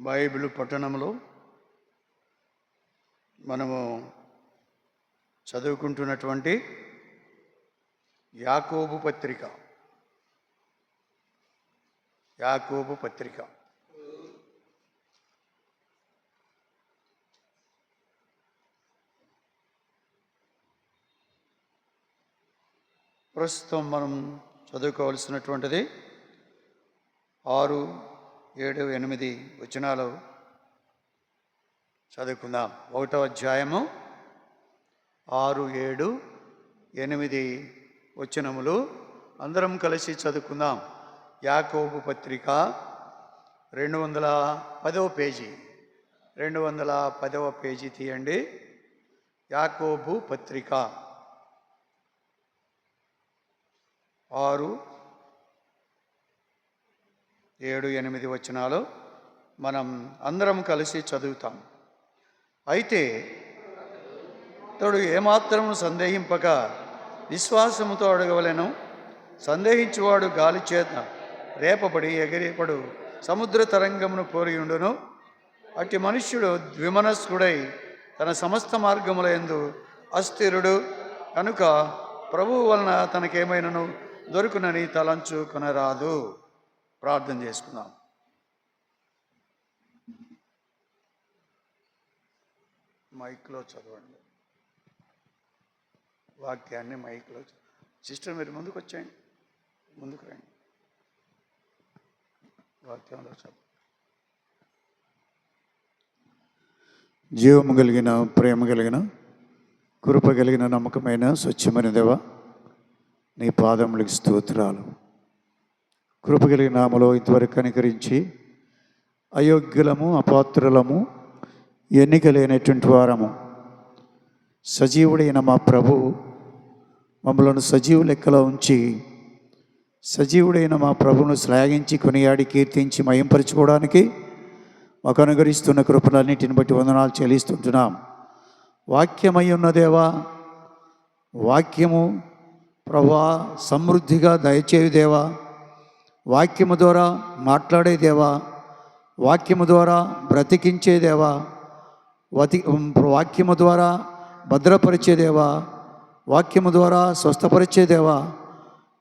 Bible పట్టణంలో మనము చదువుకుంటున్నటువంటి యాకోబు పత్రిక ప్రస్తుతం మనం చదువుకోవాల్సినటువంటిది 6, 7, 8 వచనాలు చదువుకుందాం. 1వ అధ్యాయము 6, 7, 8 వచనములు అందరం కలిసి చదువుకుందాం. యాకోబు పత్రిక 210వ పేజీ 210వ పేజీ తీయండి. యాకోబు పత్రిక 6, 7, 8 వచనాలు మనం అందరం కలిసి చదువుతాం. అయితే అతడు ఏమాత్రము సందేహింపక విశ్వాసముతో అడగవలెను. సందేహించువాడు గాలి చేత రేపబడి ఎగిరిపడు సముద్ర తరంగమును పోలియుండును. అట్టి మనుష్యుడు ద్విమనస్కుడై తన సమస్త మార్గముల యందు అస్థిరుడు కనుక ప్రభువు వలన తనకేమైనను దొరుకునని తలంచుకొనరాదు. ప్రార్థన చేసుకుందాం. మైక్లో చదవండి, వాక్యాన్ని మైక్లో. సిస్టర్ మీరు ముందుకు వచ్చేయండి, ముందుకు రండి. వాక్యంలో చదువు. జీవము కలిగిన, ప్రేమ కలిగిన, కృప కలిగిన, నమ్మకమైన, స్వచ్ఛమైన దేవ, నీ పాదములకు స్తోత్రాలు. కృప కలిగిన నామలో ఇంతవరకు కనికరించి అయోగ్యులము, అపాత్రులము, ఎన్నికలేనటువంటి వారము సజీవుడైన మా ప్రభు మమ్మలను సజీవు లెక్కలో ఉంచి సజీవుడైన మా ప్రభువును శ్లాఘించి కొనియాడి కీర్తించి మయంపరచుకోవడానికి మాకు అనుగ్రహిస్తున్న కృపలన్నిటిని బట్టి వందనాలు చెల్లిస్తుంటున్నాం. వాక్యమై ఉన్నదేవా, వాక్యము ప్రభువా సమృద్ధిగా దయచేయు దేవా, వాక్యము ద్వారా మాట్లాడే దేవా, వాక్యము ద్వారా బ్రతికించే దేవా, వాక్యము ద్వారా భద్రపరిచేదేవా, వాక్యము ద్వారా స్వస్థపరిచేదేవా,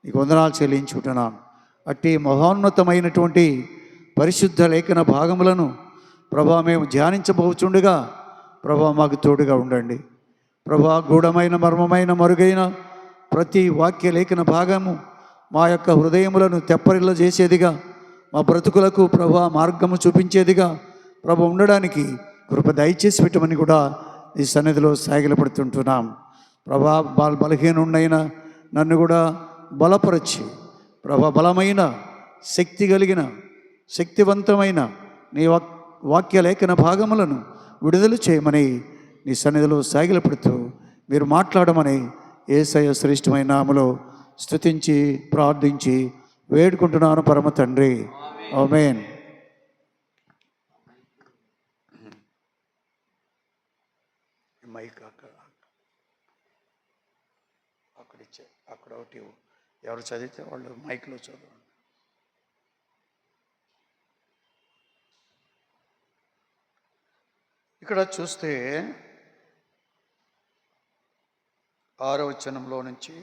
నీకు వందనాలు చెల్లించుకుంటున్నాను. అట్టి మహోన్నతమైనటువంటి పరిశుద్ధ లేఖన భాగములను ప్రభా మేము ధ్యానించబోచుండగా ప్రభా మాకు తోడుగా ఉండండి. ప్రభా గూఢమైన, మర్మమైన, మరుగైన ప్రతి వాక్య లేఖన భాగము మా యొక్క హృదయములను తెప్పరిల్ల చేసేదిగా, మా బ్రతుకులకు ప్రభా మార్గము చూపించేదిగా ప్రభు ఉండడానికి కృప దయచేసి పెట్టమని కూడా ఈ సన్నిధిలో సాగిలపడుతుంటున్నాం. ప్రభా బలహీనుడైన నన్ను కూడా బలపరచి ప్రభా బలమైన, శక్తి కలిగిన, శక్తివంతమైన నీ వాక్య లేఖన భాగములను విడుదల చేయమని నీ సన్నిధిలో సాగిలపడుతూ మీరు మాట్లాడమని యేసయ్య శ్రేష్టమైన నామములో స్తుతించి ప్రార్థించి వేడుకుంటున్నాను పరమ తండ్రి, ఆమేన్. మైక్ అక్కడిచ్చే, అక్కడ ఒకటి ఎవరు చదివితే వాళ్ళు మైక్లో చదవండి. ఇక్కడ చూస్తే 6వ వచనంలో నుంచి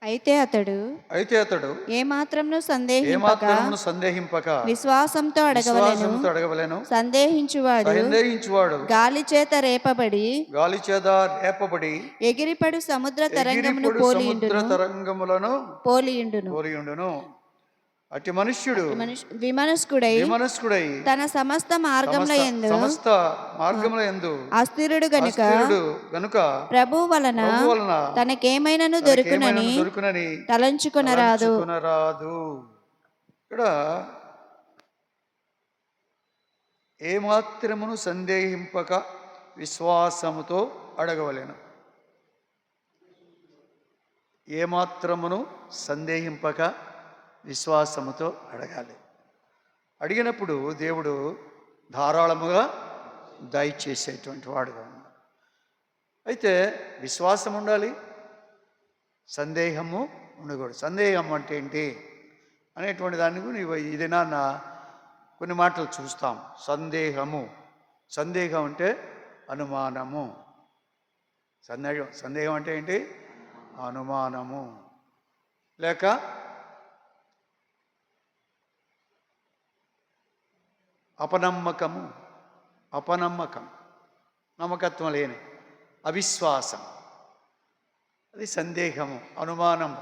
అయితే అతడు ఏమాత్రమును సందేహింపక విశ్వాసంతో అడగవలెను. సందేహించువాడు గాలి చేత రేపబడి ఎగిరిపడు సముద్ర తరంగములను పోలియుండును. అట్టి మనుష్యుడు విమనస్కుడై తన సమస్త మార్గముల యందు అస్థిరుడు గనుక ప్రభువు వలన తనకేమైనను దొరుకునని తలంచుకొనరాదు. ఇక్కడ ఏమాత్రమును సందేహింపక విశ్వాసముతో అడగవలెను. ఏమాత్రమును సందేహింపక విశ్వాసముతో అడగాలి. అడిగినప్పుడు దేవుడు ధారాళముగా దయచేసేటువంటి వాడుగా ఉన్నాడు. అయితే విశ్వాసం ఉండాలి, సందేహము ఉండకూడదు. సందేహం అంటే ఏంటి అనేటువంటి దాన్ని నీవు ఈ దినాన్న కొన్ని మాటలు చూస్తాం. సందేహము. సందేహం అంటే అనుమానము. సందేహం అంటే ఏంటి? అనుమానము లేక అపనమ్మకము. అపనమ్మకం, నమ్మకత్వం లేని, అవిశ్వాసం, అది సందేహము, అనుమానము.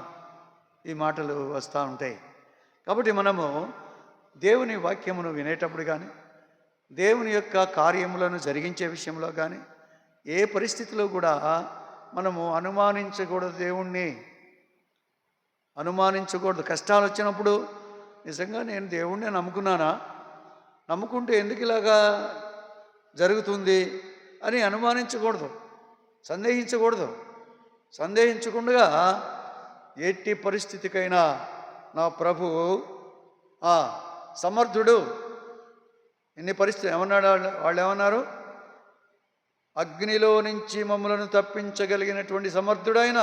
ఈ మాటలు వస్తూ ఉంటాయి. కాబట్టి మనము దేవుని వాక్యమును వినేటప్పుడు కానీ, దేవుని యొక్క కార్యములను జరిగించే విషయంలో కానీ, ఏ పరిస్థితిలో కూడా మనము అనుమానించకూడదు. దేవుణ్ణి అనుమానించకూడదు. కష్టాలు వచ్చినప్పుడు నిజంగా నేను దేవుణ్ణి నమ్ముకున్నానా, నమ్ముకుంటే ఎందుకు ఇలాగా జరుగుతుంది అని అనుమానించకూడదు, సందేహించకూడదు. సందేహించకుండా ఎట్టి పరిస్థితికైనా నా ప్రభువు సమర్థుడు. ఎన్ని పరిస్థితులు ఏమన్నాడు? వాళ్ళు ఏమన్నారు? అగ్నిలో నుంచి మమ్మలను తప్పించగలిగినటువంటి సమర్థుడైన,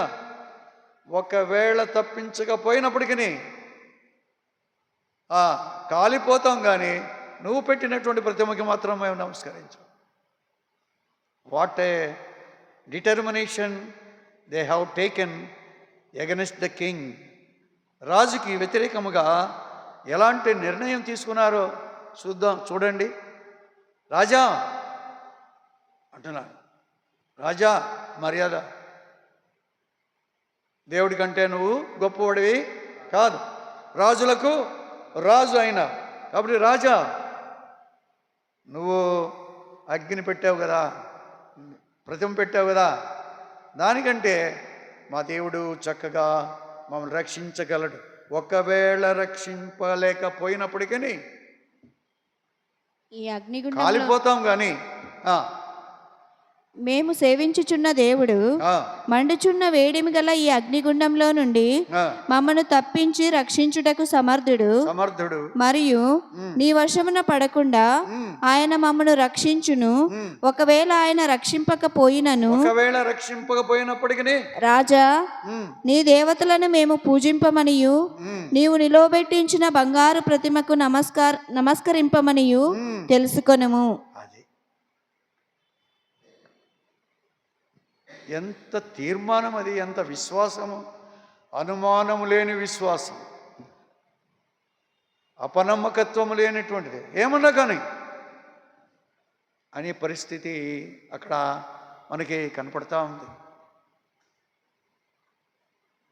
ఒకవేళ తప్పించకపోయినప్పటికీ కాలిపోతాం కానీ నువ్వు పెట్టినటువంటి ప్రతిమకి మాత్రం మేము నమస్కరించాం. What a determination they have taken against the king. రాజుకి వ్యతిరేకముగా ఎలాంటి నిర్ణయం తీసుకున్నారో చూడండి. రాజా అంటున్నాను, రాజా మర్యాద, దేవుడి కంటే నువ్వు గొప్పవాడివి కాదు, రాజులకు రాజు అయినా. కాబట్టి రాజా, నువ్వు అగ్ని పెట్టావు కదా, ప్రతిమ పెట్టావు కదా, దానికంటే మా దేవుడు చక్కగా మమ్మల్ని రక్షించగలడు. ఒకవేళ రక్షింపలేకపోయినప్పటికీ ఈ అగ్నిగుండం కాలిపోతాం కానీ మేము సేవించుచున్న దేవుడు మండుచున్న వేడిమి గల ఈ అగ్నిగుండంలో నుండి మమ్మను తప్పించి రక్షించుటకు సమర్థుడు మరియు నీ వశమున పడకుండా ఆయన మమ్మను రక్షించును. ఒకవేళ ఆయన రక్షింపకపోయినప్పటికీ రాజా, నీ దేవతలను మేము పూజింపమనియు నీవు నిలవబెట్టించిన బంగారు ప్రతిమకు నమస్కరింపమనియు తెలుసుకొనుము. ఎంత తీర్మానం అది, ఎంత విశ్వాసము, అనుమానము లేని విశ్వాసం, అపనమ్మకత్వము లేనటువంటిది. ఏమన్నా కానీ అనే పరిస్థితి అక్కడ మనకి కనపడతా ఉంది.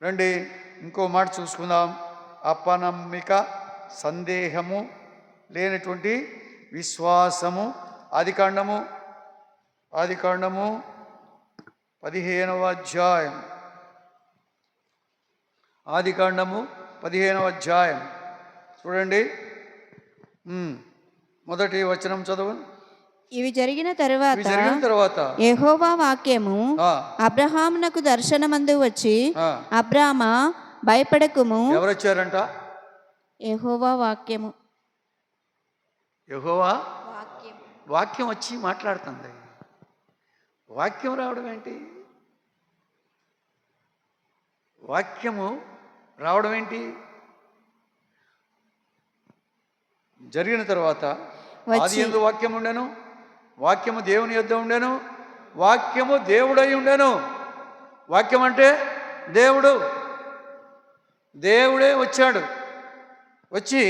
రండి ఇంకో మాట చూసుకుందాం. అపనమ్మిక, సందేహము లేనటువంటి విశ్వాసము. ఆదికాండము 15వ అధ్యాయం. ఆదికాండము 15వ అధ్యాయం చూడండి. మొదటి వచనం చదువు. ఇవి జరిగిన తరువాత యెహోవా వాక్యము అబ్రహామునకు దర్శనమందు వచ్చి, అబ్రామా భయపడకుము. ఎవరు వచ్చారంట? యెహోవా వాక్యము. యెహోవా వాక్యం వచ్చి మాట్లాడుతుంది. వాక్యం రావడం ఏంటి? వాక్యము రావడం ఏంటి? జరిగిన తర్వాత ఆదియందు వాక్యం ఉండెను, వాక్యము దేవుని యొద్ద ఉండెను, వాక్యము దేవుడై ఉండెను. వాక్యం అంటే దేవుడే వచ్చాడు. వచ్చి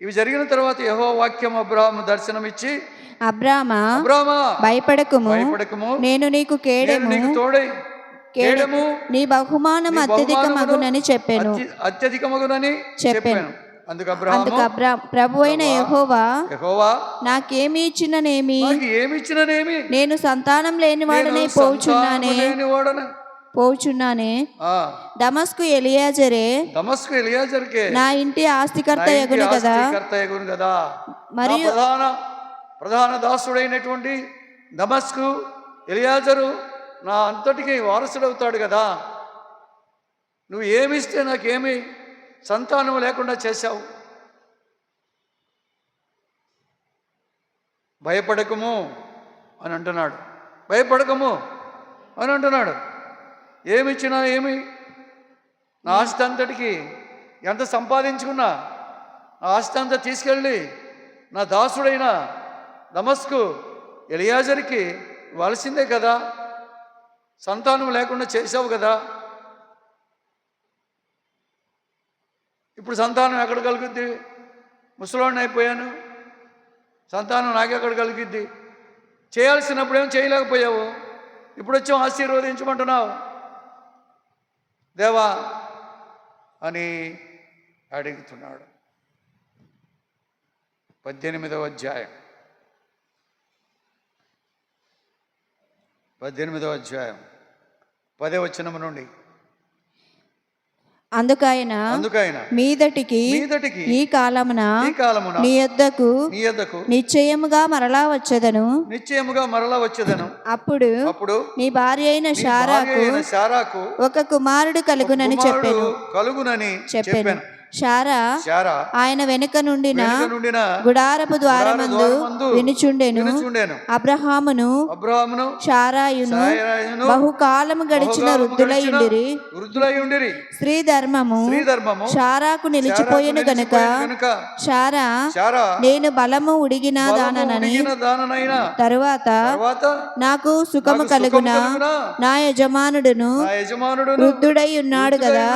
ఇవి జరిగిన తర్వాత యెహోవా వాక్యం అబ్రాహాము దర్శనమిచ్చి, అబ్రామా భయపడకుము, నేను నీకు కేడము నీ బహుమానం అత్యధికమగునని చెప్పాను. అందుకు ప్రభు అయిన యెహోవా నాకేమి ఇచ్చిననేమి, నేను సంతానం లేనివాడనై పోవుచున్నానే. దమస్కు ఎలియాజరే నా ఇంటి ఆస్తికర్త యగును కదా. మరియు ప్రధాన దాసుడైనటువంటి దమస్కు ఎలియాజరు నా అంతటికి వారసుడవుతాడు కదా. నువ్వు ఏమిస్తే నాకేమి సంతానం లేకుండా చేశావు. భయపడకము అని అంటున్నాడు. ఏమిచ్చినా ఏమి, నా ఆస్తి అంతటికి ఎంత సంపాదించుకున్నా ఆ ఆస్తి అంతా తీసుకెళ్ళి నా దాసుడైన దమస్కు ఎలియాజర్కి ఇవ్వాల్సిందే కదా, సంతానం లేకుండా చేసావు కదా, ఇప్పుడు సంతానం ఎక్కడ కలుగుద్ది? ముసలోడిని అయిపోయాను, సంతానం నాకెక్కడ కలుగుద్ది? చేయాల్సినప్పుడు ఏం చేయలేకపోయావు, ఇప్పుడు వచ్చాం ఆశీర్వదించమంటున్నావు దేవా అని అడుగుతున్నాడు. 18వ అధ్యాయం 10వ వచనం నుండి. అందుకైన మీదటికి ఈ కాలమున నీ యొద్దకు నిశ్చయముగా మరలా వచ్చేదను. అప్పుడు నీ భార్య అయిన శారాకు ఒక కుమారుడు కలుగునని చెప్పాను. శారా ఆయన వెనుక నుండిన గుడారపు ద్వారమందు వినుచుండెను. అబ్రహామును శారాయును బహుకాలము గడిచిన వృద్ధులయుండిరి. స్త్రీ ధర్మము శారాకు నిలిచిపోయెను గనుక శారా నేను బలము ఉడిగిన దాననని తరువాత నాకు సుఖము కలుగునా, నా యజమానుడును వృద్ధుడై ఉన్నాడు కదా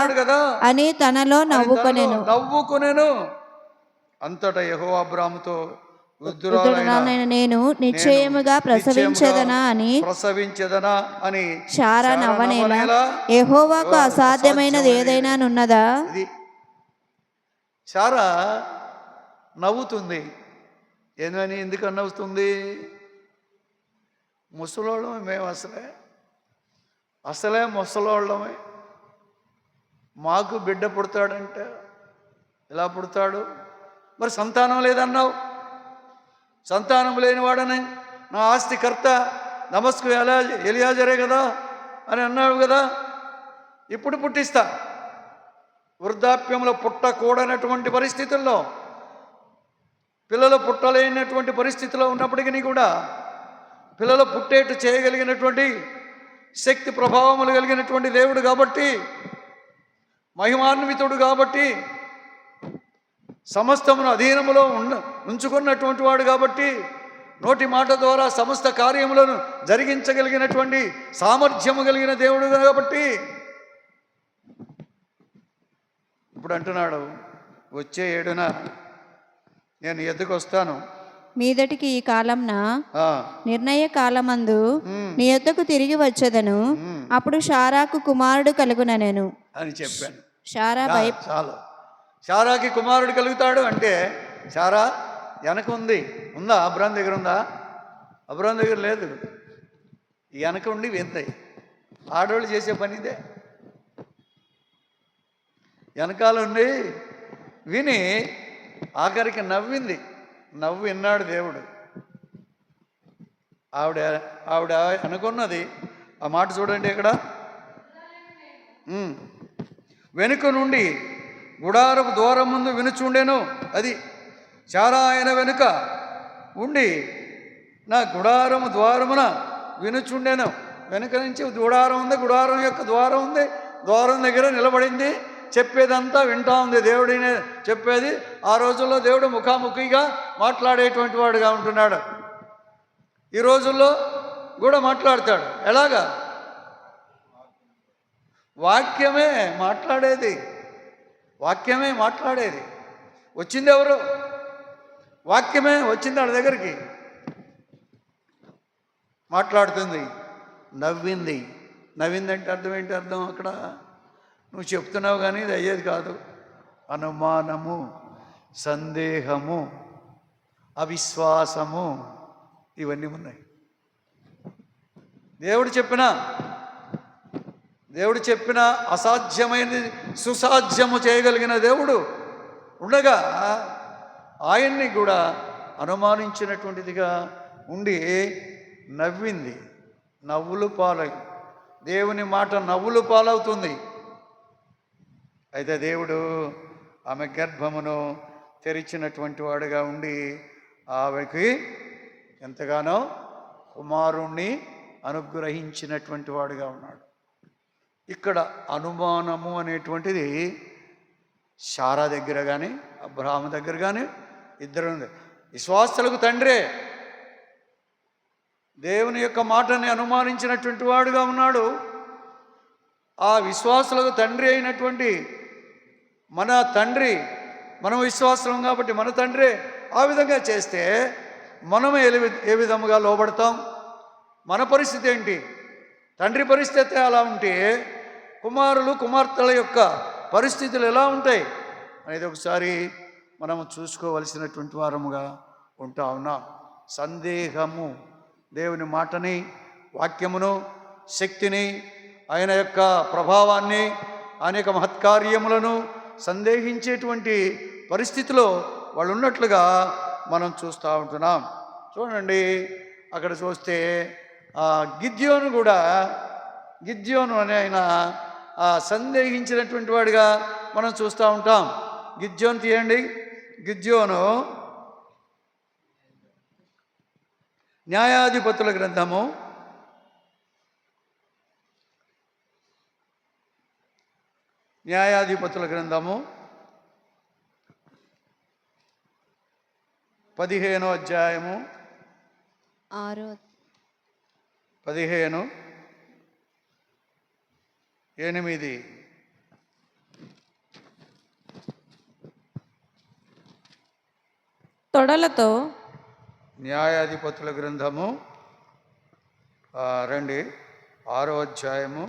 అని తనలో నవ్వుకొనెను. అంతటా యెహోవా అబ్రాహాముతో నేను నిశ్చయముగా ప్రసవించదనా అని శారా నవ్వనేలా? యెహోవాకు అసాధ్యమైనది ఏదైనా ఉన్నదా? శారా నవ్వుతుంది. ఏమని, ఎందుకని నవ్వుతుంది? ముసలోళ్ళమే మేము, అసలే ముసలోళ్ళమే. మాకు బిడ్డ పుడతాడంటే ఎలా పుడతాడు? మరి సంతానం లేదన్నావు, సంతానం లేనివాడని నా ఆస్తికర్త దమస్కు ఎలియాజరే కదా అని అన్నావు కదా, ఇప్పుడు పుట్టిస్తా. వృద్ధాప్యంలో పుట్టకూడనటువంటి పరిస్థితుల్లో, పిల్లలు పుట్టలేనటువంటి పరిస్థితిలో ఉన్నప్పటికీ కూడా పిల్లలు పుట్టేట్టు చేయగలిగినటువంటి శక్తి ప్రభావములు కలిగినటువంటి దేవుడు కాబట్టి, మహిమాన్వితుడు కాబట్టి, సమస్తమును అధీనములో ఉంచుకున్నటువంటి వాడు కాబట్టి, నోటి మాట ద్వారా సమస్త కార్యములను జరిగించగలిగినటువంటి సామర్థ్యము కలిగిన దేవుడు కాబట్టి ఇప్పుడు అంటున్నాడు, వచ్చే ఏడున నేను ఎద్దుకు వస్తాను. మీదటికి ఈ కాలంన నిర్ణయ కాలమందు నీ యొద్దకు తిరిగి వచ్చేదను. అప్పుడు శారాకు కుమారుడు కలుగుననెను అని చెప్పాను. చాలు, శారాకి కుమారుడు కలుగుతాడు అంటే శారా వెనక ఉందా? అబ్రాహాం దగ్గర ఉందా? అబ్రాహాం దగ్గర లేదు. వెనక ఉండి వింతాయి. ఆడవాళ్ళు చేసే పనిదే. వెనకాల ఉండి విని ఆఖరికి నవ్వింది. నవ్వు విన్నాడు దేవుడు. ఆవిడ అనుకున్నది ఆ మాట చూడండి ఇక్కడ. వెనుక నుండి గుడారపు ద్వారం ముందు వినుచుండెను. అది శారా ఆయన వెనుక ఉండి నా గుడారము ద్వారమున వినుచుండెను. వెనుక నుంచి గుడారం ఉంది, గుడారం యొక్క ద్వారం ఉంది, ద్వారం దగ్గర నిలబడింది. చెప్పేదంతా వింటా ఉంది. దేవుడినే చెప్పేది. ఆ రోజుల్లో దేవుడు ముఖాముఖిగా మాట్లాడేటువంటి వాడుగా ఉంటున్నాడు. ఈ రోజుల్లో కూడా మాట్లాడతాడు. ఎలాగా? వాక్యమే మాట్లాడేది. వచ్చింది ఎవరు? వాక్యమే వచ్చింది వాళ్ళ దగ్గరికి, మాట్లాడుతుంది. నవ్విందంటే అర్థం ఏంటి? అర్థం అక్కడ నువ్వు చెప్తున్నావు కానీ ఇది అయ్యేది కాదు. అనుమానము, సందేహము, అవిశ్వాసము ఇవన్నీ ఉన్నాయి. దేవుడు చెప్పిన అసాధ్యమైనది సుసాధ్యము చేయగలిగిన దేవుడు ఉండగా ఆయన్ని కూడా అనుమానించినటువంటిదిగా ఉండి నవ్వింది. నవ్వులు పాలై, దేవుని మాట నవ్వులు పాలవుతుంది. అయితే దేవుడు ఆమె గర్భమును తెరిచినటువంటి వాడుగా ఉండి ఆమెకి ఎంతగానో కుమారుణ్ణి అనుగ్రహించినటువంటి వాడుగా ఉన్నాడు. ఇక్కడ అనుమానము అనేటువంటిది శారా దగ్గర కానీ అబ్రహాము దగ్గర కానీ ఇద్దరు ఉంది. విశ్వాసులకు తండ్రే. దేవుని యొక్క మాటని అనుమానించినటువంటి వాడుగా ఉన్నాడు. ఆ విశ్వాసులకు తండ్రి అయినటువంటి మన తండ్రి, మనం విశ్వాసం కాబట్టి మన తండ్రి ఆ విధంగా చేస్తే మనం ఏ విధముగా లోబడతాం? మన పరిస్థితి ఏంటి? తండ్రి పరిస్థితి అలా ఉంటే కుమారులు కుమార్తెల యొక్క పరిస్థితులు ఎలా ఉంటాయి అనేది ఒకసారి మనం చూసుకోవలసినటువంటి వారముగా ఉంటా ఉన్నాం. సందేహము దేవుని మాటని, వాక్యమును, శక్తిని, ఆయన యొక్క ప్రభావాన్ని, అనేక మహత్కార్యములను సందేహించేటువంటి పరిస్థితిలో వాళ్ళు ఉన్నట్లుగా మనం చూస్తూ ఉంటున్నాం. చూడండి, అక్కడ చూస్తే గిద్యోను అని ఆయన సందేహించినటువంటి వాడిగా మనం చూస్తూ ఉంటాం. గిద్యోను తీయండి. గిద్యోను న్యాయాధిపతుల గ్రంథము 15వ అధ్యాయము 15:8. తొడలతో న్యాయాధిపతుల గ్రంథము 6వ అధ్యాయము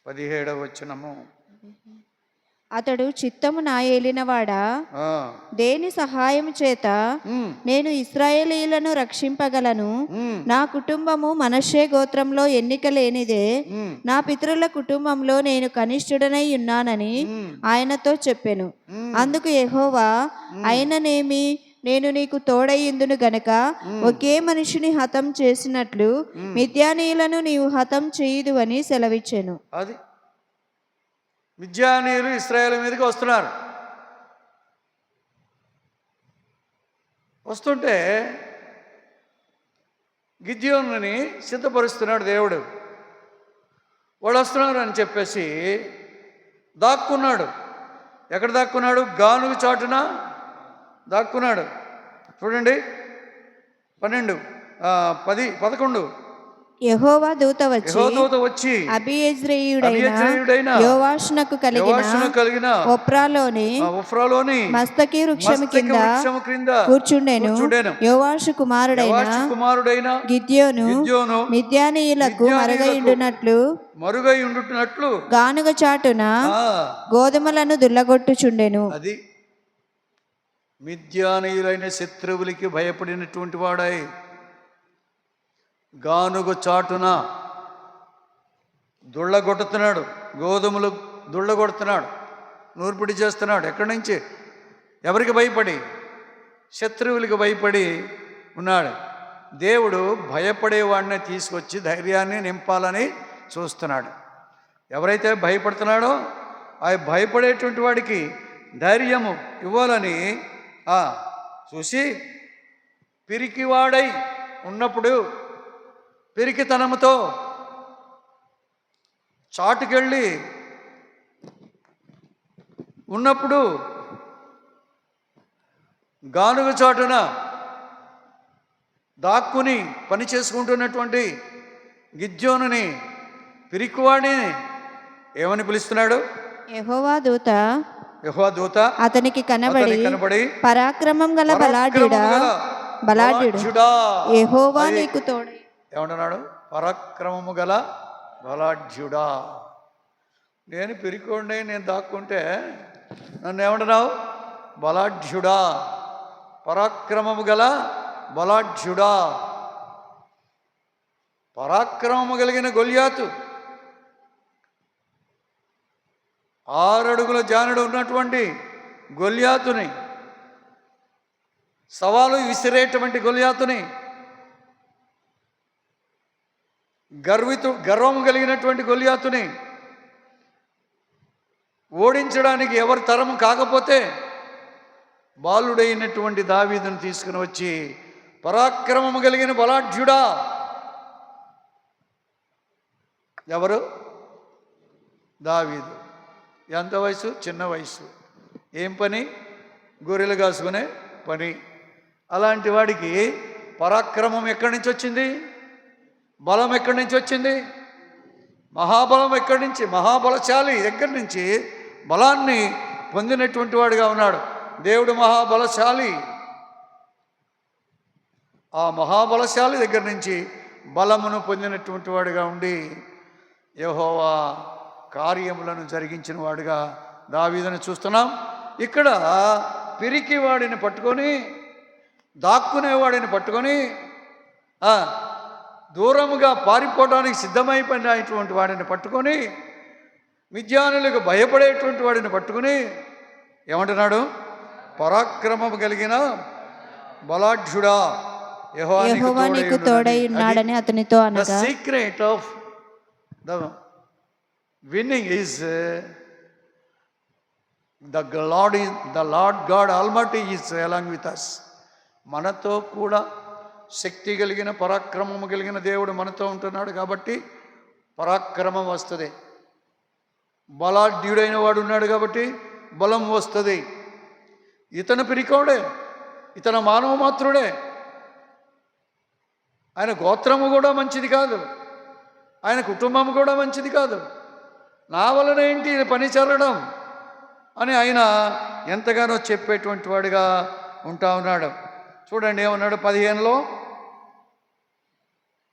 17వ వచనము. అతడు చిత్తము నా ఏలినవాడా, దేని సహాయం చేత నేను ఇశ్రాయేలీయులను రక్షింపగలను? నా కుటుంబము మనష్షే గోత్రంలో ఎన్నిక లేనిదే. నా పితరుల కుటుంబంలో నేను కనిష్ఠుడనై ఉన్నానని ఆయనతో చెప్పెను. అందుకు యెహోవా, అయిననేమి, నేను నీకు తోడయ్యుందును గనక ఒకే మనిషిని హతం చేసినట్లు మిద్యానీయులను నీవు హతం చేయుదు అని సెలవిచ్చెను. అది మిద్యానీయులు ఇశ్రాయేలు మీదకి వస్తున్నారు. వస్తుంటే గిద్యోనుని సిద్ధపరుస్తున్నాడు దేవుడు. వాళ్ళు వస్తున్నారు అని చెప్పేసి దాక్కున్నాడు. ఎక్కడ దాక్కున్నాడు? గానుగ చాటున దాక్కున్నాడు. చూడండి 11. యెహోవా దూత వచ్చి అబీయెజ్రీయుడైన యోవాషునకు కలిగిన ఒఫ్రాలోని మస్తకి వృక్షము కింద కూర్చుండెను. యోవాషు కుమారుడైన గిద్యోను మిద్యానీయులకు మరుగైయుండునట్లు గానుగ చాటున గోధుమలను దుల్లగొట్టుచుండెను. అది మిద్యానీయులైన శత్రువులకి భయపడినటువంటి వాడై గానుగ చాటున దుళ్ళగొట్టుతున్నాడు, గోధుమలు దుళ్ళగొడుతున్నాడు, నూర్పిడి చేస్తున్నాడు. ఎక్కడి నుంచి? ఎవరికి భయపడి? శత్రువులకి భయపడి ఉన్నాడు. దేవుడు భయపడేవాడిని తీసుకొచ్చి ధైర్యాన్ని నింపాలని చూస్తున్నాడు. ఎవరైతే భయపడుతున్నాడో ఆ భయపడేటువంటి వాడికి ధైర్యము ఇవ్వాలని చూసి పిరికివాడై ఉన్నప్పుడు, పిరికితనముతో చాటుకెళ్ళి ఉన్నప్పుడు గానుగ చాటున దాక్కుని పని చేసుకుంటున్నటువంటి గిద్యోనుని, పిరికివాడిని ఏమని పిలుస్తున్నాడు? యెహోవా దూత అతనికి కనబడి పరాక్రమం గల బలాఢ్యుడా, యెహోవా నీకు తోడై. ఏమంటున్నాడు? పరాక్రమము గల బలాఢ్యుడా. నేను పిరికోండి, నేను దాక్కుంటే నన్ను ఏమంటున్నావు? బలాఢ్యుడా, పరాక్రమము గల బలాఢ్యుడా. పరాక్రమము కలిగిన గొల్యాతు, 6 అడుగుల జానుడు ఉన్నటువంటి గొల్యాతుని, సవాలు విసిరేటువంటి గొల్యాతుని, గర్వము కలిగినటువంటి గొల్యాతుని ఓడించడానికి ఎవరి తరము కాకపోతే బాలుడైనటువంటి దావీదును తీసుకుని వచ్చి, పరాక్రమము కలిగిన బలాఢ్యుడా. ఎవరు? దావీదు. ఎంత వయసు? చిన్న వయసు. ఏం పని? గొర్రెలు కాసుకునే పని. అలాంటి వాడికి పరాక్రమం ఎక్కడి నుంచి వచ్చింది? బలం ఎక్కడి నుంచి వచ్చింది? మహాబలం ఎక్కడి నుంచి? మహాబలశాలి దగ్గర నుంచి బలాన్ని పొందినటువంటి వాడుగా ఉన్నాడు. దేవుడు మహాబలశాలి. ఆ మహాబలశాలి దగ్గర నుంచి బలమును పొందినటువంటి వాడుగా ఉండి యెహోవా కార్యములను జరిగించిన వాడుగా దావీదును చూస్తున్నాం. ఇక్కడ పిరికి వాడిని పట్టుకొని, దాక్కునేవాడిని పట్టుకొని, దూరముగా పారిపోవడానికి సిద్ధమైపోయినటువంటి వాడిని పట్టుకొని, మిద్యానులకు భయపడేటువంటి వాడిని పట్టుకుని ఏమంటున్నాడు? పరాక్రమము కలిగిన బలాఢ్యుడా, యెహోవా నీకు తోడై ఉన్నాడని అతనితో అనగా. The secret of the winning is the Lord God Almighty is along with us. మనతో కూడా శక్తి కలిగిన పరాక్రమము కలిగిన దేవుడు మనతో ఉంటున్నాడు కాబట్టి పరాక్రమం వస్తుంది. బలాఢ్యుడైన వాడు ఉన్నాడు కాబట్టి బలం వస్తుంది. ఇతను పిరికోడే, ఇతను మానవ మాత్రుడే. ఆయన గోత్రము కూడా మంచిది కాదు, ఆయన కుటుంబం కూడా మంచిది కాదు. నా వలన ఏంటి పని జరగడం అని ఆయన ఎంతగానో చెప్పేటువంటి వాడిగా ఉంటా ఉన్నాడు. చూడండి ఏమన్నాడు 15లో,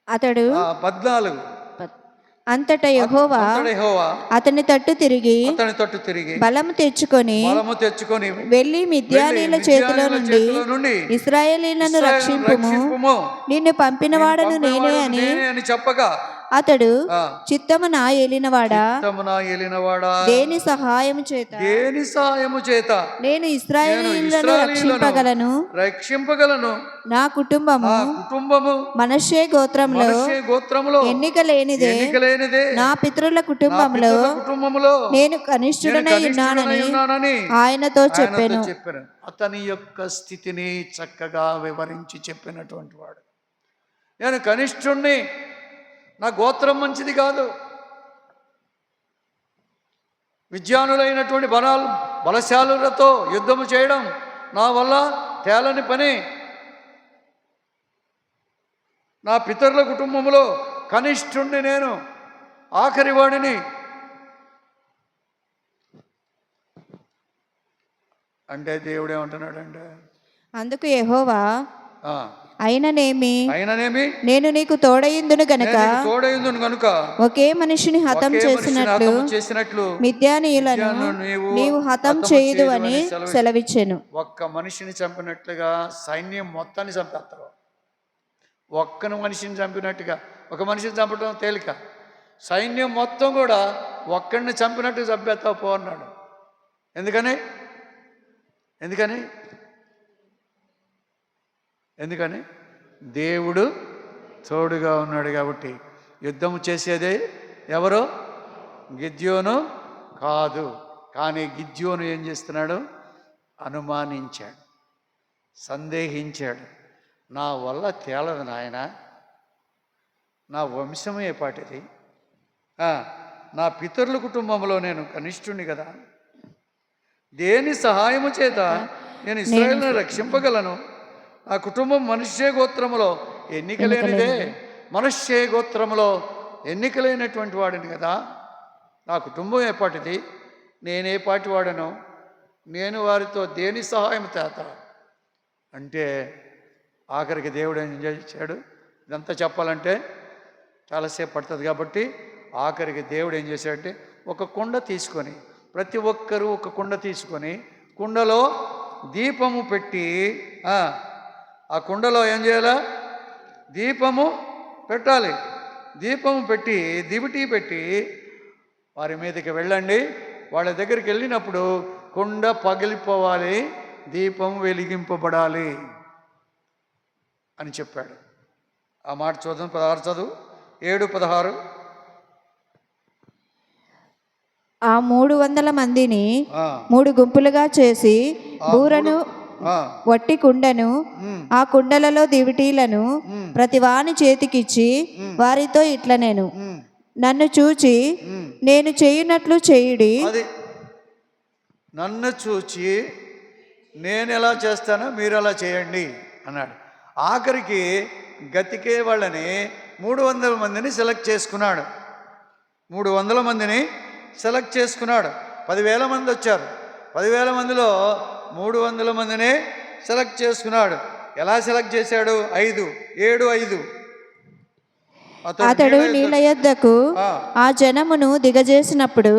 అతడు 14. అంతటా యెహోవా అతని తట్టు తిరిగి బలము తెచ్చుకొని వెళ్ళి మిద్యానీయుల చేతిలో నుండి ఇశ్రాయేలీయులను రక్షింపుము, నిన్ను పంపిన వాడను నేనే అని చెప్పగా అతడు చిత్తము నా ఏలినవాడా, దేని సహాయము చేత నేను ఇశ్రాయేలీయులను రక్షింపగలను, నా కుటుంబము మనష్షే గోత్రములో ఎన్నిక లేనిదే, నా పితరుల కుటుంబంలో నేను కనిష్ఠుడనై ఉన్నానని ఆయనతో చెప్పాను. అతని యొక్క స్థితిని చక్కగా వివరించి చెప్పినటువంటి వాడు. నేను కనిష్ఠుణ్ణి, నా గోత్రం మంచిది కాదు. విద్యానులైనటువంటి బలశాలులతో యుద్ధము చేయడం నా వల్ల తేలని పని. నా పితరుల కుటుంబంలో కనిష్ఠుణ్ణి, నేను ఆఖరి వాడిని. అంటే దేవుడు ఏమంటున్నాడంటే, అందుకు యెహోవా అయిననేమి నేను నీకు తోడయిందును గనుక ఒకే మనిషిని హతం చేసినట్లు మిద్యానీయులను నీవు హతం చేయదు అని సెలవిచ్చెను. ఒక్క మనిషిని చంపినట్లుగా సైన్యం మొత్తాన్ని చంపేస్తారు. ఒక్క మనిషిని చంపినట్టుగా, ఒక మనిషిని చంపడం తేలిక, సైన్యం మొత్తం కూడా ఒక్కడిని చంపినట్టు చంపేస్తావు పో అన్నాడు. ఎందుకని దేవుడు తోడుగా ఉన్నాడు కాబట్టి. యుద్ధం చేసేదే ఎవరో? గిద్యోను కాదు. కానీ గిద్యోను ఏం చేస్తున్నాడు? అనుమానించాడు, సందేహించాడు. నా వల్ల తేలదు నాయన, నా వంశమే పాటిది, నా పితరుల కుటుంబంలో నేను కనిష్ఠుణ్ణి కదా, దేని సహాయము చేత నేను ఇశ్రాయేలును రక్షింపగలను? నా కుటుంబం మనుష్య గోత్రములో ఎన్నికలేనిదే, మనుష్య గోత్రములో ఎన్నికలైనటువంటి వాడిని కదా. నా కుటుంబం ఏపాటిది, నేనే పాటి వాడను, నేను వారితో దేని సహాయం చేత అంటే ఆఖరికి దేవుడు ఏం చేశాడు? ఇదంతా చెప్పాలంటే చాలాసేపు పడుతుంది కాబట్టి ఆఖరికి దేవుడు ఏం చేశాడంటే ఒక కుండ తీసుకొని, ప్రతి ఒక్కరూ ఒక కుండ తీసుకొని కుండలో దీపము పెట్టి, ఆ కుండలో ఏం చేయాలా? దీపము పెట్టాలి. దీపము పెట్టి దివిటీ పెట్టి వారి మీదకి వెళ్ళండి. వాళ్ళ దగ్గరికి వెళ్ళినప్పుడు కుండ పగిలిపోవాలి, దీపం వెలిగింపబడాలి అని చెప్పాడు. ఆ మాట చూద్దాం. 16 చదువు, 7:16. ఆ 300 మందిని 3 గుంపులుగా చేసి బూరను వట్టి కుండను ఆ కుండలలో దివిటీలను ప్రతివాని చేతికిచ్చి వారితో ఇట్లా నేను నన్ను చూచి నేను చేయునట్లు చేయుడి. నన్ను చూచి నేను ఎలా చేస్తానో మీరు అలా చేయండి అన్నాడు. ఆఖరికి గతికే వాళ్ళని 300 మందిని సెలెక్ట్ చేసుకున్నాడు. 300 మందిని సెలెక్ట్ చేసుకున్నాడు. 10,000 మంది వచ్చారు. 10,000 మందిలో 300 మందిని సెలెక్ట్ చేసుకున్నాడు. ఎలా సెలెక్ట్ చేశాడు? 5, 7, 5. అతడు నీళ్ళ యొద్దకు ఆ జనమును దిగజేసినప్పుడు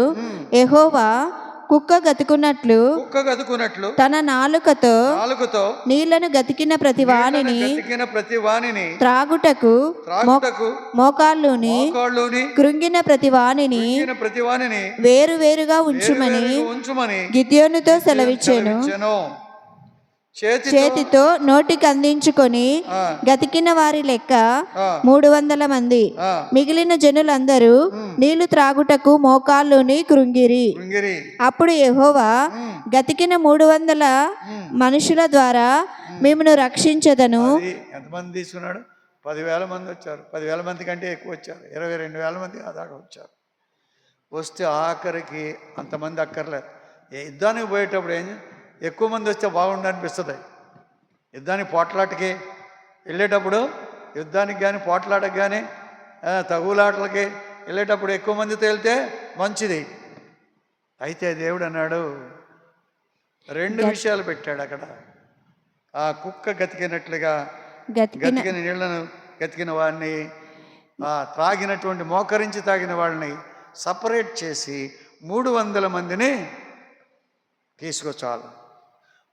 యెహోవా కుక్క గతుకున్నట్లు తన నాలుకతో నీళ్లను గతికిన ప్రతి వానిని త్రాగుటకు మోకాళ్ళుని కృంగిన ప్రతి వానిని వేరు వేరుగా ఉంచుమని గిద్యోనుతో సెలవిచ్చెను. చేతితో నోటికి అందించుకొని గతికిన వారి లెక్క 300 మంది. మిగిలిన జనులందరూ నీళ్లు త్రాగుటకు మోకాళ్ళుని కృంగిరి. అప్పుడు యెహోవా గతికిన 300 మనుషుల ద్వారా మిమ్మును రక్షించెదను. ఎంతమంది తీసుకున్నాడు? 10,000 మంది వచ్చారు. 10,000 మంది కంటే ఎక్కువ వచ్చారు. 22,000 మంది దాకా వచ్చారు. వస్తే ఆఖరికి అంతమంది అక్కర్లేదు. యుద్ధానికి పోయేటప్పుడు ఎక్కువ మంది వస్తే బాగుండు అనిపిస్తుంది. యుద్ధానికి పోట్లాటకి వెళ్ళేటప్పుడు, యుద్ధానికి కానీ పోట్లాటకి కానీ తగులాటలకి వెళ్ళేటప్పుడు ఎక్కువ మందితో వెళ్తే మంచిది. అయితే దేవుడు అన్నాడు, 2 విషయాలు పెట్టాడు అక్కడ. ఆ కుక్క గతికినట్లుగా గతికిన నీళ్లను గతికిన వాడిని, త్రాగినటువంటి మోకరించి తాగిన వాళ్ళని సపరేట్ చేసి 300 మందిని తీసుకొచ్చాలి.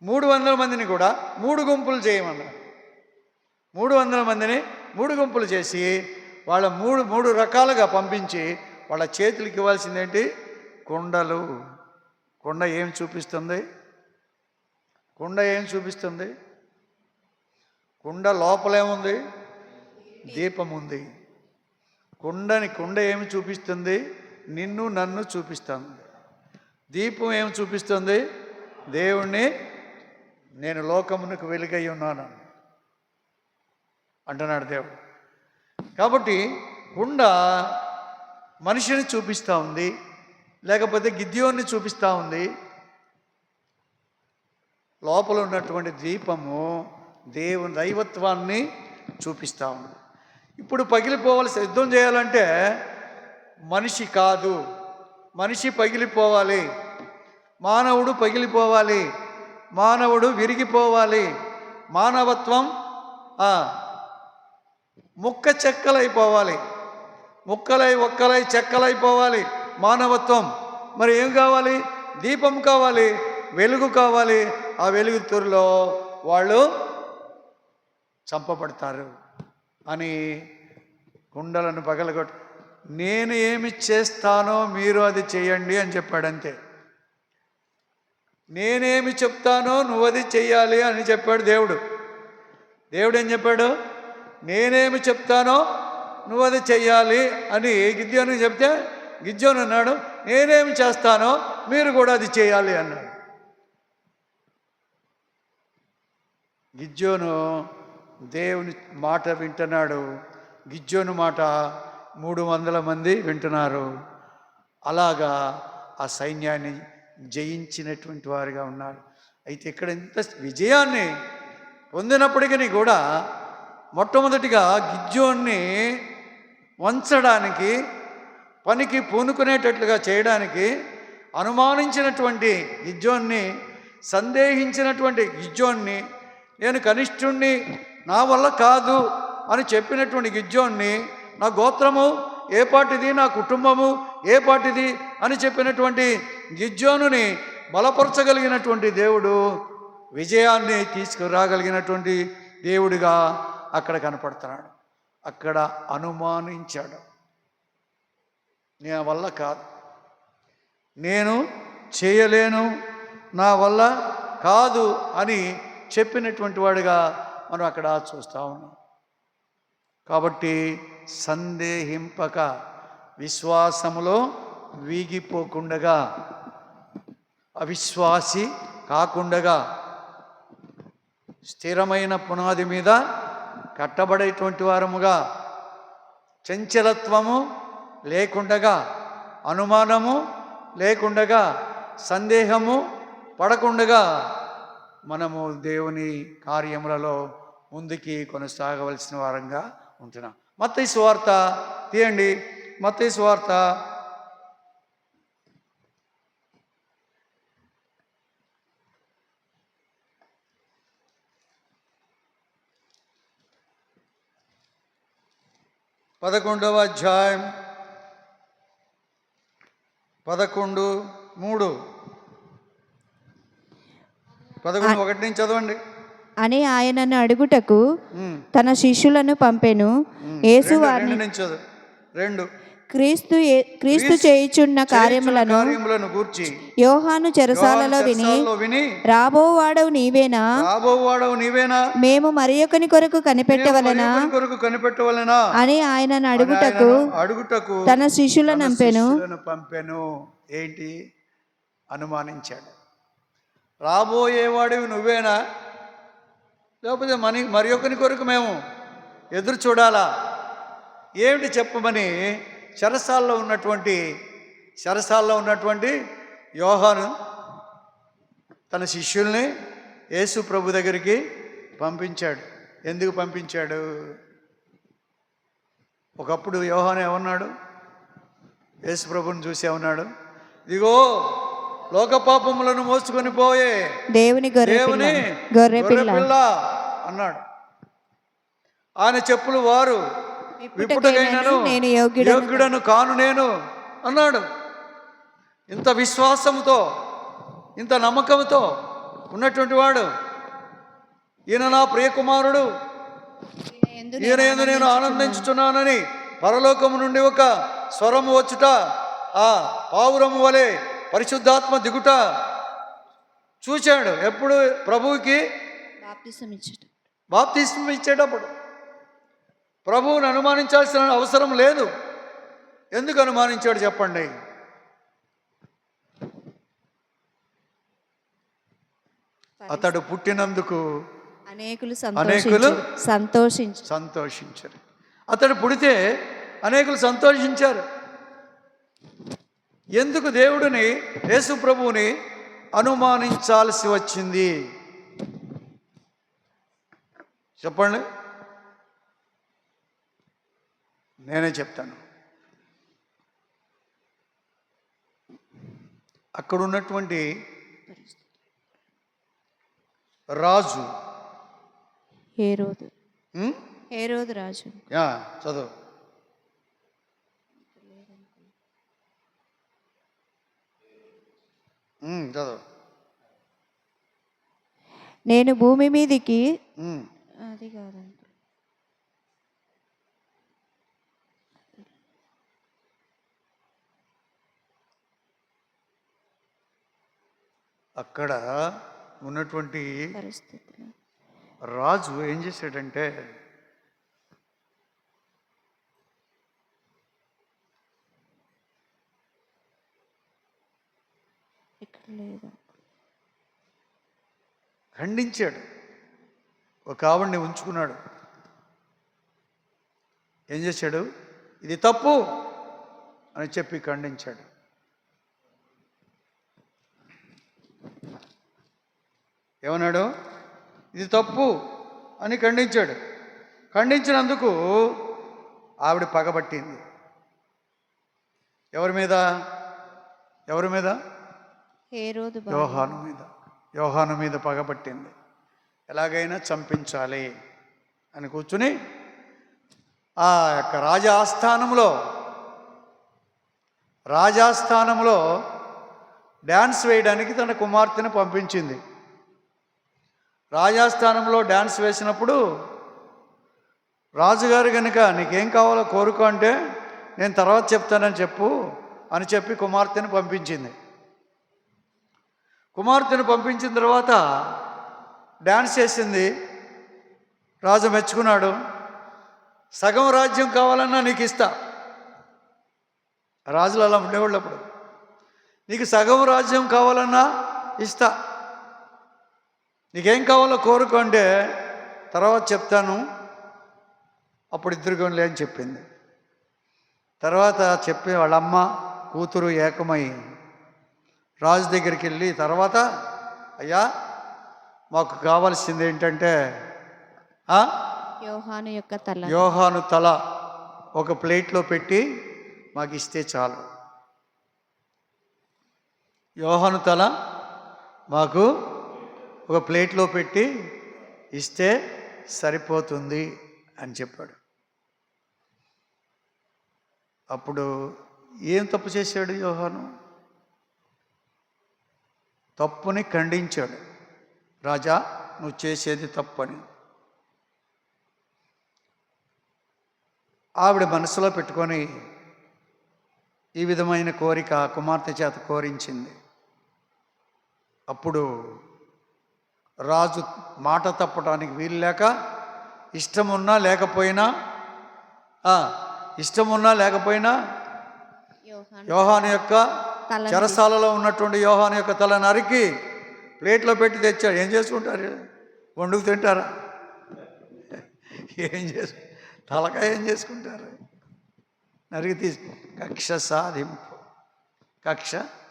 300 మందిని కూడా 3 గుంపులు చేయమన్నారు. 300 మందిని 3 గుంపులు చేసి వాళ్ళ 3 రకాలుగా పంపించి వాళ్ళ చేతులకి ఇవ్వాల్సిందేంటి? కుండలు. కుండ ఏం చూపిస్తుంది? కుండ లోపలేముంది? దీపం ఉంది. కుండ ఏమి చూపిస్తుంది? నిన్ను నన్ను చూపిస్తుంది. దీపం ఏమి చూపిస్తుంది? దేవుణ్ణి, నేను లోకమునకు వెలుగై ఉన్నాను అంటున్నాడు దేవుడు. కాబట్టి కుండ మనిషిని చూపిస్తూ ఉంది, లేకపోతే గిద్యోన్ని చూపిస్తూ ఉంది. లోపల ఉన్నటువంటి దీపము దేవుని దైవత్వాన్ని చూపిస్తూ ఉంది. ఇప్పుడు పగిలిపోవాల్సి, యుద్ధం చేయాలంటే మనిషి కాదు, మనిషి పగిలిపోవాలి, మానవుడు పగిలిపోవాలి, మానవుడు విరిగిపోవాలి, మానవత్వం ముక్క చెక్కలైపోవాలి, ఒక్కలై చెక్కలైపోవాలి మానవత్వం. మరి ఏం కావాలి? దీపం కావాలి, వెలుగు కావాలి. ఆ వెలుగు తొరిలో వాళ్ళు చంపబడతారు అని కుండలను పగలగొట్టు, నేను ఏమి చేస్తానో మీరు అది చేయండి అని చెప్పాడంతే. నేనేమి చెప్తానో నువ్వు అది చెయ్యాలి అని చెప్పాడు దేవుడు. దేవుడు ఏం చెప్పాడు? నేనేమి చెప్తానో నువ్వు అది చెయ్యాలి అని గిద్యోనుకి చెప్తే, గిద్యోను అన్నాడు, నేనేమి చేస్తానో మీరు కూడా అది చేయాలి అన్నాడు. గిద్యోను దేవుని మాట వింటున్నాడు. గిద్యోను మాట 300 మంది వింటున్నారు. అలాగా ఆ సైన్యాన్ని జయించినటువంటి వారుగా ఉన్నారు. అయితే ఇక్కడ ఇంత విజయాన్ని పొందినప్పటికీ కూడా మొట్టమొదటిగా గిద్యోన్ని వంచడానికి, పనికి పూనుకునేటట్లుగా చేయడానికి అనుమానించినటువంటి గిద్యోన్ని, సందేహించినటువంటి గిద్యోన్ని, నేను కనిష్ఠుణ్ణి, నా వల్ల కాదు అని చెప్పినటువంటి గిద్యోన్ని, నా గోత్రము ఏ పాటిది, నా కుటుంబము ఏ పాటిది అని చెప్పినటువంటి గిద్యోనుని బలపరచగలిగినటువంటి దేవుడు, విజయాన్ని తీసుకురాగలిగినటువంటి దేవుడిగా అక్కడ కనపడుతున్నాడు. అక్కడ అనుమానించాడు. నా వల్ల కాదు, నేను చేయలేను, నా వల్ల కాదు అని చెప్పినటువంటి వాడిగా మనం అక్కడ చూస్తూ ఉన్నాం. కాబట్టి సందేహింపక, విశ్వాసములో వీగిపోకుండగా, అవిశ్వాసి కాకుండగా, స్థిరమైన పునాది మీద కట్టబడేటువంటి వారముగా, చంచలత్వము లేకుండగా, అనుమానము లేకుండగా, సందేహము పడకుండగా మనము దేవుని కార్యములలో ముందుకి కొనసాగవలసిన వారంగా ఉంటున్నాం. మత్తయి సువార్త తీయండి. మత్తయి సువార్త 11వ అధ్యాయం 11:3 11:1 నుంచి చదవండి. అని ఆయనను అడుగుటకు తన శిష్యులను పంపెను. యేసు వారిని 2 క్రీస్తు చేయుచున్న కార్యములను గూర్చి యోహాను చెరసాలలో విని రాబోవాడవు నీవేనా, మేము మరి ఒకని కొరకు కనిపెట్టవలెనా అని ఆయనను అడుగుటకు తన శిష్యులను పంపెను. ఏంటి? అనుమానించాడు. రాబోయేవాడివి నువ్వేనా, లేకపోతే మరి ఒకని కొరకు మేము ఎదురు చూడాలా? ఏమిటి చెప్పమని చెరసాల్లో ఉన్నటువంటి యోహాను తన శిష్యుల్ని యేసు ప్రభు దగ్గరికి పంపించాడు. ఎందుకు పంపించాడు? ఒకప్పుడు యోహాను ఏమన్నాడు? యేసు ప్రభుని చూసి ఏమన్నాడు? ఇదిగో లోక పాపములను మోసుకొని పోయే దేవుని గొర్రెపిల్ల అన్నాడు. ఆయన చెప్పులు వారు విప్పుటకైనను యోగ్యుడను కాను నేను అన్నాడు. ఇంత విశ్వాసంతో, ఇంత నమ్మకంతో ఉన్నటువంటి వాడు, ఈయన నా ప్రియకుమారుడు, ఈయన యందు నేను ఆనందించుచున్నానని పరలోకము నుండి ఒక స్వరము వచ్చుట, ఆ పావురము వలె పరిశుద్ధాత్మ దిగుట చూశాడు. ఎప్పుడు? ప్రభువుకి బాప్తిస్మం ఇచ్చేటప్పుడు. ప్రభువుని అనుమానించాల్సిన అవసరం లేదు. ఎందుకు అనుమానించాడు చెప్పండి? అతడు పుట్టినందుకు అనేకులు సంతోషించారు. అతడు పుడితే అనేకులు సంతోషించారు. ఎందుకు దేవుడిని, యేసు ప్రభువుని అనుమానించాల్సి వచ్చింది చెప్పండి? నేనే చెప్తాను. అక్కడ ఉన్నటువంటి రాజు హేరోదు రాజు. చదువు. చదువు. నేను భూమి మీదికి అది కాదండి, అక్కడ ఉన్నటువంటి రాజు ఏం చేశాడంటే, ఖండించాడు. ఒక ఆవిడ్ని ఉంచుకున్నాడు. ఏం చేశాడు? ఇది తప్పు అని చెప్పి ఖండించాడు. ఏమన్నాడు? ఇది తప్పు అని ఖండించాడు. ఖండించినందుకు ఆవిడ పగబట్టింది. ఎవరి మీద? యోహాను మీద పగబట్టింది. ఎలాగైనా చంపించాలి అని కూర్చుని ఆ యొక్క రాజాస్థానంలో డ్యాన్స్ వేయడానికి తన కుమార్తెను పంపించింది. రాజాస్థానంలో డ్యాన్స్ వేసినప్పుడు రాజుగారు కనుక నీకేం కావాలో కోరుకో అంటే, నేను తర్వాత చెప్తానని చెప్పు అని చెప్పి కుమార్తెను పంపించింది. కుమార్తెను పంపించిన తర్వాత డ్యాన్స్ చేసింది. రాజు మెచ్చుకున్నాడు. సగం రాజ్యం కావాలన్నా నీకు ఇస్తా. రాజులు అలా ఉండేవాళ్ళు. అప్పుడు నీకు సగం రాజ్యం కావాలన్నా ఇస్తా, నీకేం కావాలో కోరుకోంటే తర్వాత చెప్తాను, అప్పుడు ఇద్దరు కొనలే అని చెప్పింది. తర్వాత చెప్పి వాళ్ళమ్మ కూతురు ఏకమై రాజు దగ్గరికి వెళ్ళి తర్వాత అయ్యా మాకు కావాల్సింది ఏంటంటే యోహాను తల ఒక ప్లేట్లో పెట్టి మాకు ఇస్తే చాలు. యోహాను తల మాకు ఒక ప్లేట్లో పెట్టి ఇస్తే సరిపోతుంది అని చెప్పాడు. అప్పుడు ఏం తప్పు చేశాడు యోహాను? తప్పుని ఖండించాడు. రాజా, నువ్వు చేసేది తప్పని. ఆవిడ మనసులో పెట్టుకొని ఈ విధమైన కోరిక కుమార్తె చేత కోరించింది. అప్పుడు రాజు మాట తప్పడానికి వీలు లేక ఇష్టమున్నా లేకపోయినా యోహాను యొక్క చెరసాలలో ఉన్నటువంటి యోహాను యొక్క తల నరికి ప్లేట్లో పెట్టి తెచ్చాడు. ఏం చేసుకుంటారు? వండుకు తింటారా? తలకాయ ఏం చేసుకుంటారు? నరికి తీసుకో. కక్ష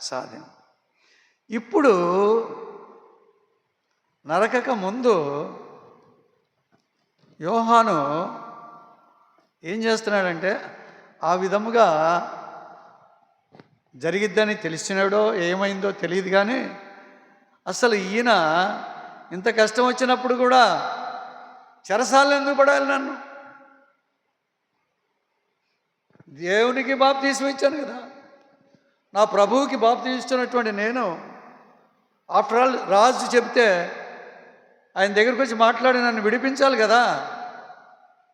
సాధింపు. ఇప్పుడు నరకక ముందు యోహాను ఏం చేస్తున్నాడంటే, ఆ విధముగా జరిగిద్దని తెలిసినాడో ఏమైందో తెలియదు, కానీ అసలు ఈయన ఇంత కష్టం వచ్చినప్పుడు కూడా చెరసాలలో ఎందుకు పడాలి? నన్ను దేవునికి బాప్తీసం ఇచ్చాను కదా, నా ప్రభువుకి బాప్తీసం ఇచ్చినటువంటి నేను, ఆఫ్టర్ ఆల్ రాజు చెప్తే ఆయన దగ్గరికి వచ్చి మాట్లాడి నన్ను విడిపించాలి కదా.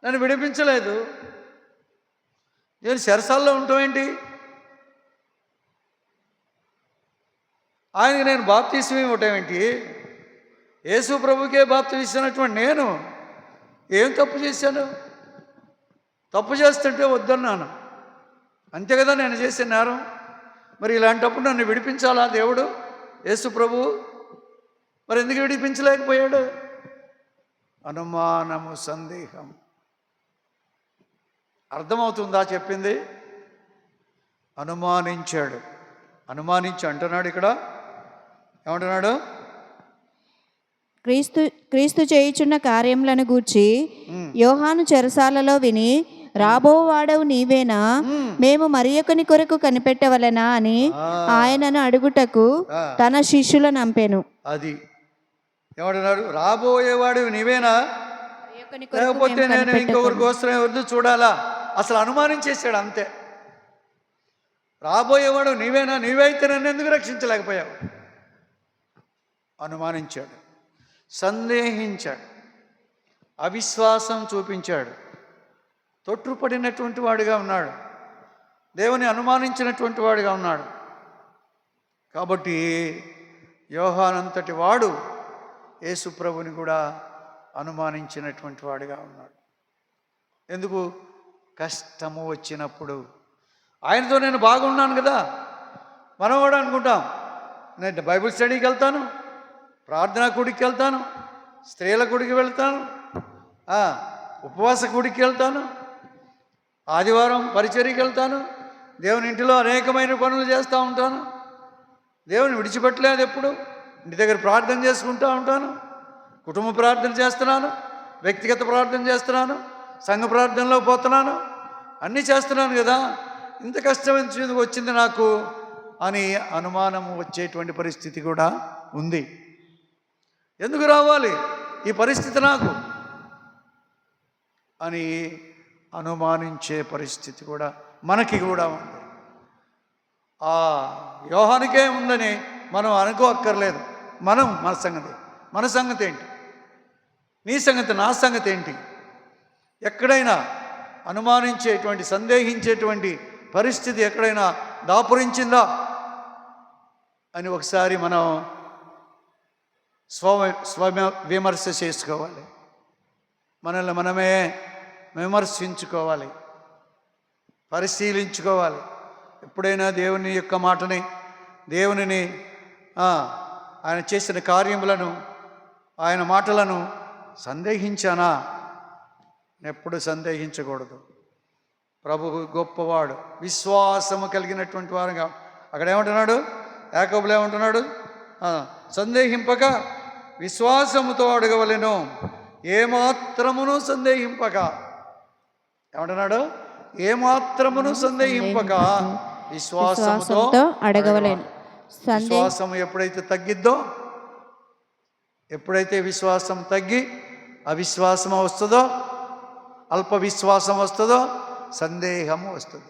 నన్ను విడిపించలేదు. నేను చెరసాల్లో ఉంటాం ఏంటి? ఆయనకి నేను బాప్తీసం ఇవ్వటం ఏంటి? యేసు ప్రభుకే బాప్తీసం ఇచ్చినటువంటి నేను ఏం తప్పు చేశాను? తప్పు చేస్తుంటే వద్దన్నాను, అంతే కదా నేను చేసే నేరం. మరి ఇలాంటప్పుడు నన్ను విడిపించాలా దేవుడు, యేసు ప్రభువు? మరి ఎందుకు విడిపించలేకపోయాడు? అనుమానము, సందేహం. అర్థమవుతుందా చెప్పింది? అనుమానించి అంటున్నాడు. ఇక్కడ ఏమంటున్నాడు? క్రీస్తు చేయుచున్న కార్యములను గూర్చి యోహాను చెరసాలలో విని, రాబోవాడవు నీవేనా, మేము మరియొకని కొరకు కనిపెట్టవలెనా అని ఆయనను అడుగుటకు తన శిష్యులను నంపెను. అది ఏమంటున్నాడు? రాబోయేవాడు నీవేనా, లేకపోతే నేను ఇంకొకరి కోసం ఎవరిని చూడాలా? అసలు అనుమానించేశాడు అంతే. రాబోయేవాడు నీవేనా, నీవైతే నన్ను ఎందుకు రక్షించలేకపోయావు? అనుమానించాడు, సందేహించాడు, అవిశ్వాసం చూపించాడు, తొట్టుపడినటువంటి వాడిగా ఉన్నాడు, దేవుని అనుమానించినటువంటి వాడిగా ఉన్నాడు. కాబట్టి యోహానంతటి వాడు యేసు ప్రభుని కూడా అనుమానించినటువంటి వాడిగా ఉన్నాడు. ఎందుకు? కష్టము వచ్చినప్పుడు ఆయనతో నేను బాగున్నాను కదా. మనం కూడా అనుకుంటాం, నేను బైబిల్ స్టడీకి వెళ్తాను, ప్రార్థనా కూడికి వెళ్తాను, స్త్రీల కూడికి వెళ్తాను, ఉపవాస కూడికి వెళ్తాను, ఆదివారం పరిచర్యకి వెళ్తాను, దేవుని ఇంటిలో అనేకమైన పనులు చేస్తూ ఉంటాను, దేవుని విడిచిపెట్టలేదు ఎప్పుడు, ఇంటి దగ్గర ప్రార్థన చేసుకుంటూ ఉంటాను, కుటుంబ ప్రార్థన చేస్తున్నాను, వ్యక్తిగత ప్రార్థన చేస్తున్నాను, సంఘ ప్రార్థనలో పోతున్నాను, అన్నీ చేస్తున్నాను కదా. ఇంత కష్టం ఎందుకు వచ్చింది నాకు అని అనుమానం వచ్చేటువంటి పరిస్థితి కూడా ఉంది. ఎందుకు రావాలి ఈ పరిస్థితి నాకు అని అనుమానించే పరిస్థితి కూడా మనకి కూడా ఉంది. ఆ యోహానికే ఉందని మనం అనుకోక్కర్లేదు. మన సంగతి ఏంటి? నీ సంగతి, నా సంగతి ఏంటి? ఎక్కడైనా అనుమానించేటువంటి, సందేహించేటువంటి పరిస్థితి ఎక్కడైనా దాపురించిందా అని ఒకసారి మనం స్వ విమర్శ చేసుకోవాలి. మనల్ని మనమే విమర్శించుకోవాలి, పరిశీలించుకోవాలి. ఎప్పుడైనా దేవుని యొక్క మాటని, దేవునిని, ఆయన చేసిన కార్యములను, ఆయన మాటలను సందేహించానా? ఎప్పుడు సందేహించకూడదు. ప్రభువు గొప్పవాడు, విశ్వాసము కలిగినటువంటి వారుగా. అక్కడ ఏమంటున్నాడు? యాకోబులో ఏమంటున్నాడు? సందేహింపక విశ్వాసముతో అడగవలెను. ఏమాత్రమును సందేహింపక, ఏమంటున్నాడు? ఏమాత్రమును సందేహింపక విశ్వాసముతో అడగవలెను. విశ్వాసం ఎప్పుడైతే తగ్గిద్దో, ఎప్పుడైతే విశ్వాసం తగ్గి అవిశ్వాసం వస్తుందో, అల్ప విశ్వాసం వస్తుందో, సందేహము వస్తుంది,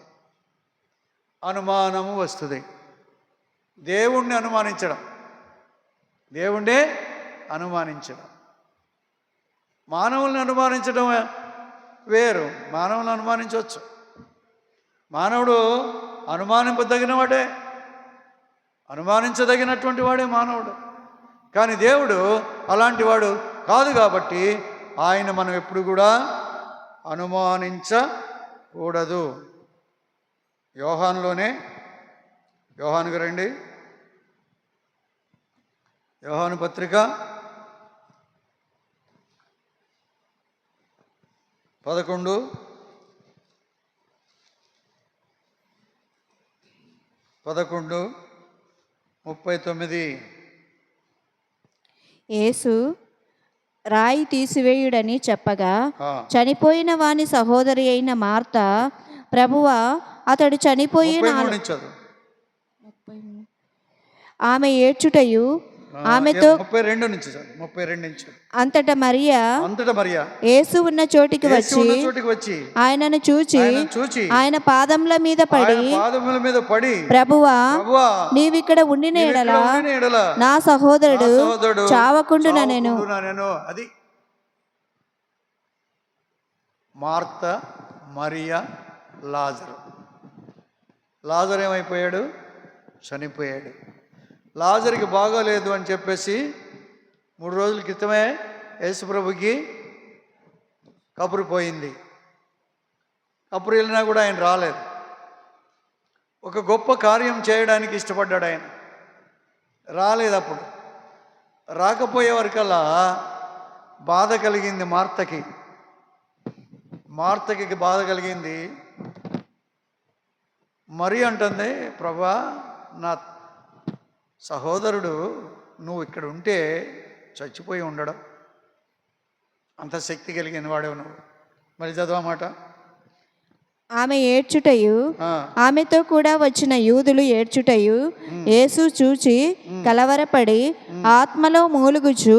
అనుమానము వస్తుంది. దేవుణ్ణి అనుమానించడం, దేవుణ్ణే అనుమానించడం. మానవుల్ని అనుమానించడం వేరు. మానవులను అనుమానించవచ్చు. మానవుడు అనుమానింపదగిన వాడే, అనుమానించదగినటువంటి వాడే మానవుడు. కానీ దేవుడు అలాంటి వాడు కాదు. కాబట్టి ఆయన మనం ఎప్పుడు కూడా అనుమానించకూడదు. యోహానుకు రండి. యోహాను పత్రిక 11:39. యేసు రాయి తీసివేయుడని చెప్పగా చనిపోయిన వాని సహోదరి అయిన మార్త, ప్రభువా అతడు చనిపోయి ఆమె ఏడ్చుటయు ఆమెతో 32 అంతట మరియా యేసు ఉన్న చోటికి వచ్చి ఆయనను చూచి ఆయన పాదముల మీద పడి ప్రభువా నీవిక్కడ ఉండిన ఎడల నా సహోదరుడు చావకుండునెను. అది మార్త, మరియా, లాజరు ఏమైపోయాడు? చనిపోయాడు. లాజరుకి బాగోలేదు అని చెప్పేసి 3 రోజుల క్రితమే యేసుప్రభుకి కబురు పోయింది. కబురు వెళ్ళినా కూడా ఆయన రాలేదు. ఒక గొప్ప కార్యం చేయడానికి ఇష్టపడ్డాడు ఆయన, రాలేదు. అప్పుడు రాకపోయే వరకల్లా బాధ కలిగింది మార్తకి బాధ కలిగింది. మరి అంటుంది, ప్రభా నా సహోదరుడు నువ్వు ఇక్కడ ఉంటే చచ్చిపోయి ఉండడం, అంత శక్తి కలిగిన వాడేవు నువ్వు. మరి చదవమాట. ఆమె ఏడ్చుటయు ఆమెతో కూడా వచ్చిన యూదులు ఏడ్చుటయు యేసు చూచి కలవరపడి ఆత్మలో మూలుగుచు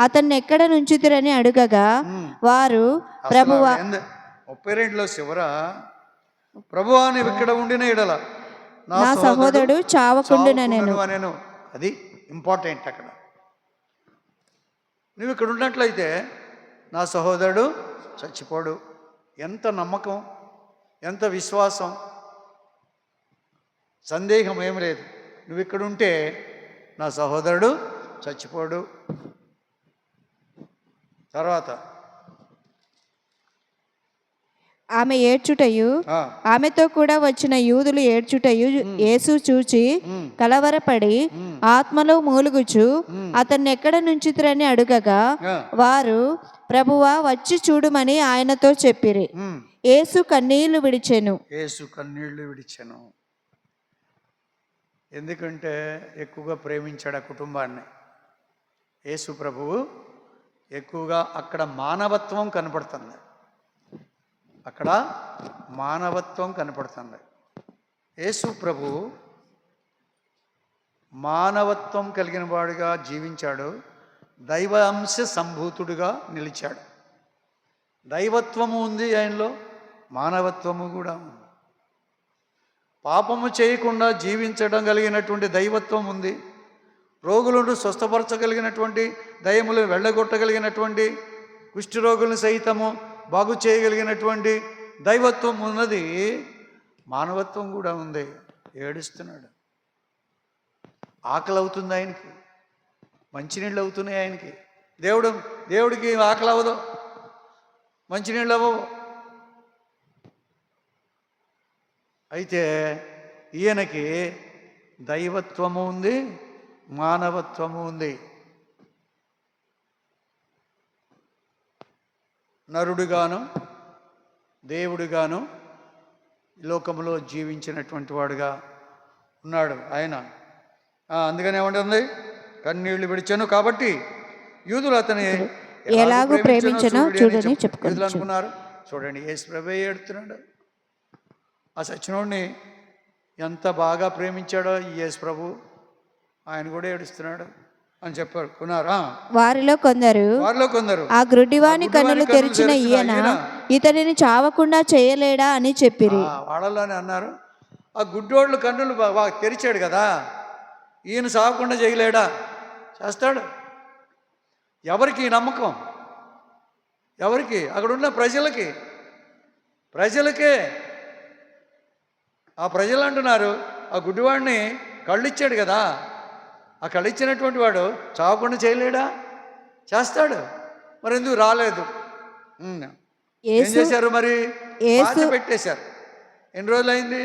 అతన్ని ఎక్కడ నుంచుతిరని అడుగగా వారు ప్రభువా 32లో చివర ప్రభువా నీవు ఇక్కడ ఉండిన ఎడల నా సహోదరుడు చావకుండునెను. అది ఇంపార్టెంట్. అక్కడ నువ్వు ఇక్కడ ఉన్నట్లయితే నా సహోదరుడు చచ్చిపోడు. ఎంత నమ్మకం, ఎంత విశ్వాసం, సందేహం ఏం లేదు. నువ్వు ఇక్కడ ఉంటే నా సహోదరుడు చచ్చిపోడు. తర్వాత ఆమె ఏడ్చుటయు ఆమెతో కూడా వచ్చిన యూదులు ఏడ్చుటయు యేసు చూచి కలవరపడి ఆత్మలో మూలుగుచు అతన్ని ఎక్కడ నుంచితిరని అడుగగా వారు ప్రభువా వచ్చి చూడుమని ఆయనతో చెప్పిరి. యేసు కన్నీళ్లు విడిచెను. ఎందుకంటే ఎక్కువగా ప్రేమించాడు ఆ కుటుంబాన్ని. యేసు ప్రభువు ఎక్కువగా అక్కడ మానవత్వం కనపడుతుంది. యేసు ప్రభు మానవత్వం కలిగిన వాడుగా జీవించాడు. దైవ అంశ సంభూతుడుగా నిలిచాడు. దైవత్వము ఉంది ఆయనలో, మానవత్వము కూడా ఉంది. పాపము చేయకుండా జీవించడం కలిగినటువంటి దైవత్వం ఉంది. రోగులను స్వస్థపరచగలిగినటువంటి, దయ్యములను వెళ్ళగొట్టగలిగినటువంటి, కుష్ఠరోగులను సహితము బాగు చేయగలిగినటువంటి దైవత్వం ఉన్నది. మానవత్వం కూడా ఉంది. ఏడుస్తున్నాడు. ఆకలి అవుతుంది ఆయనకి, మంచినీళ్ళు అవుతున్నాయి ఆయనకి. దేవుడికి ఆకలి అవ్వదు, మంచినీళ్ళు అవ్వవు. అయితే ఈయనకి దైవత్వము ఉంది, మానవత్వము ఉంది. నరుడుగాను దేవుడుగాను లోకంలో జీవించినటువంటి వాడుగా ఉన్నాడు ఆయన. అందుకని ఏమంటుంది? కన్నీళ్లు విడిచెను. కాబట్టి యూదులు అతని ఎలాగూ ప్రేమించనో చూడని యూదులు అనుకున్నారు. చూడండి, యేసు ప్రభువే ఏడుతున్నాడు. ఆ సచ్చినోడిని ఎంత బాగా ప్రేమించాడో ఈ యేసు ప్రభు, ఆయన కూడా ఏడుస్తున్నాడు అని చెప్పారు కొన్నారా. వారిలో కొందరు ఆ గ్రుడ్డివాని కన్నులు తెరిచిన ఈయన ఇతనిని చావకుండా చేయలేడా అని చెప్పిరి. వాళ్ళలోనే అన్నారు, ఆ గుడ్డోళ్ళు కన్నులు బాగా తెరిచాడు కదా, ఈయన చావకుండా చేయలేడా? చేస్తాడు. ఎవరికి నమ్మకం? ఎవరికి? అక్కడున్న ప్రజలకే. ఆ ప్రజలు అంటున్నారు, ఆ గుడ్డివాడిని కళ్ళు ఇచ్చాడు కదా, ఆ కళ్ళు ఇచ్చినటువంటి వాడు చావకుండా చేయలేడా? చేస్తాడు. మరి ఎందుకు రాలేదు? ఏం చేశారు మరి? పెట్టేశారు. ఎన్ని రోజులు అయింది?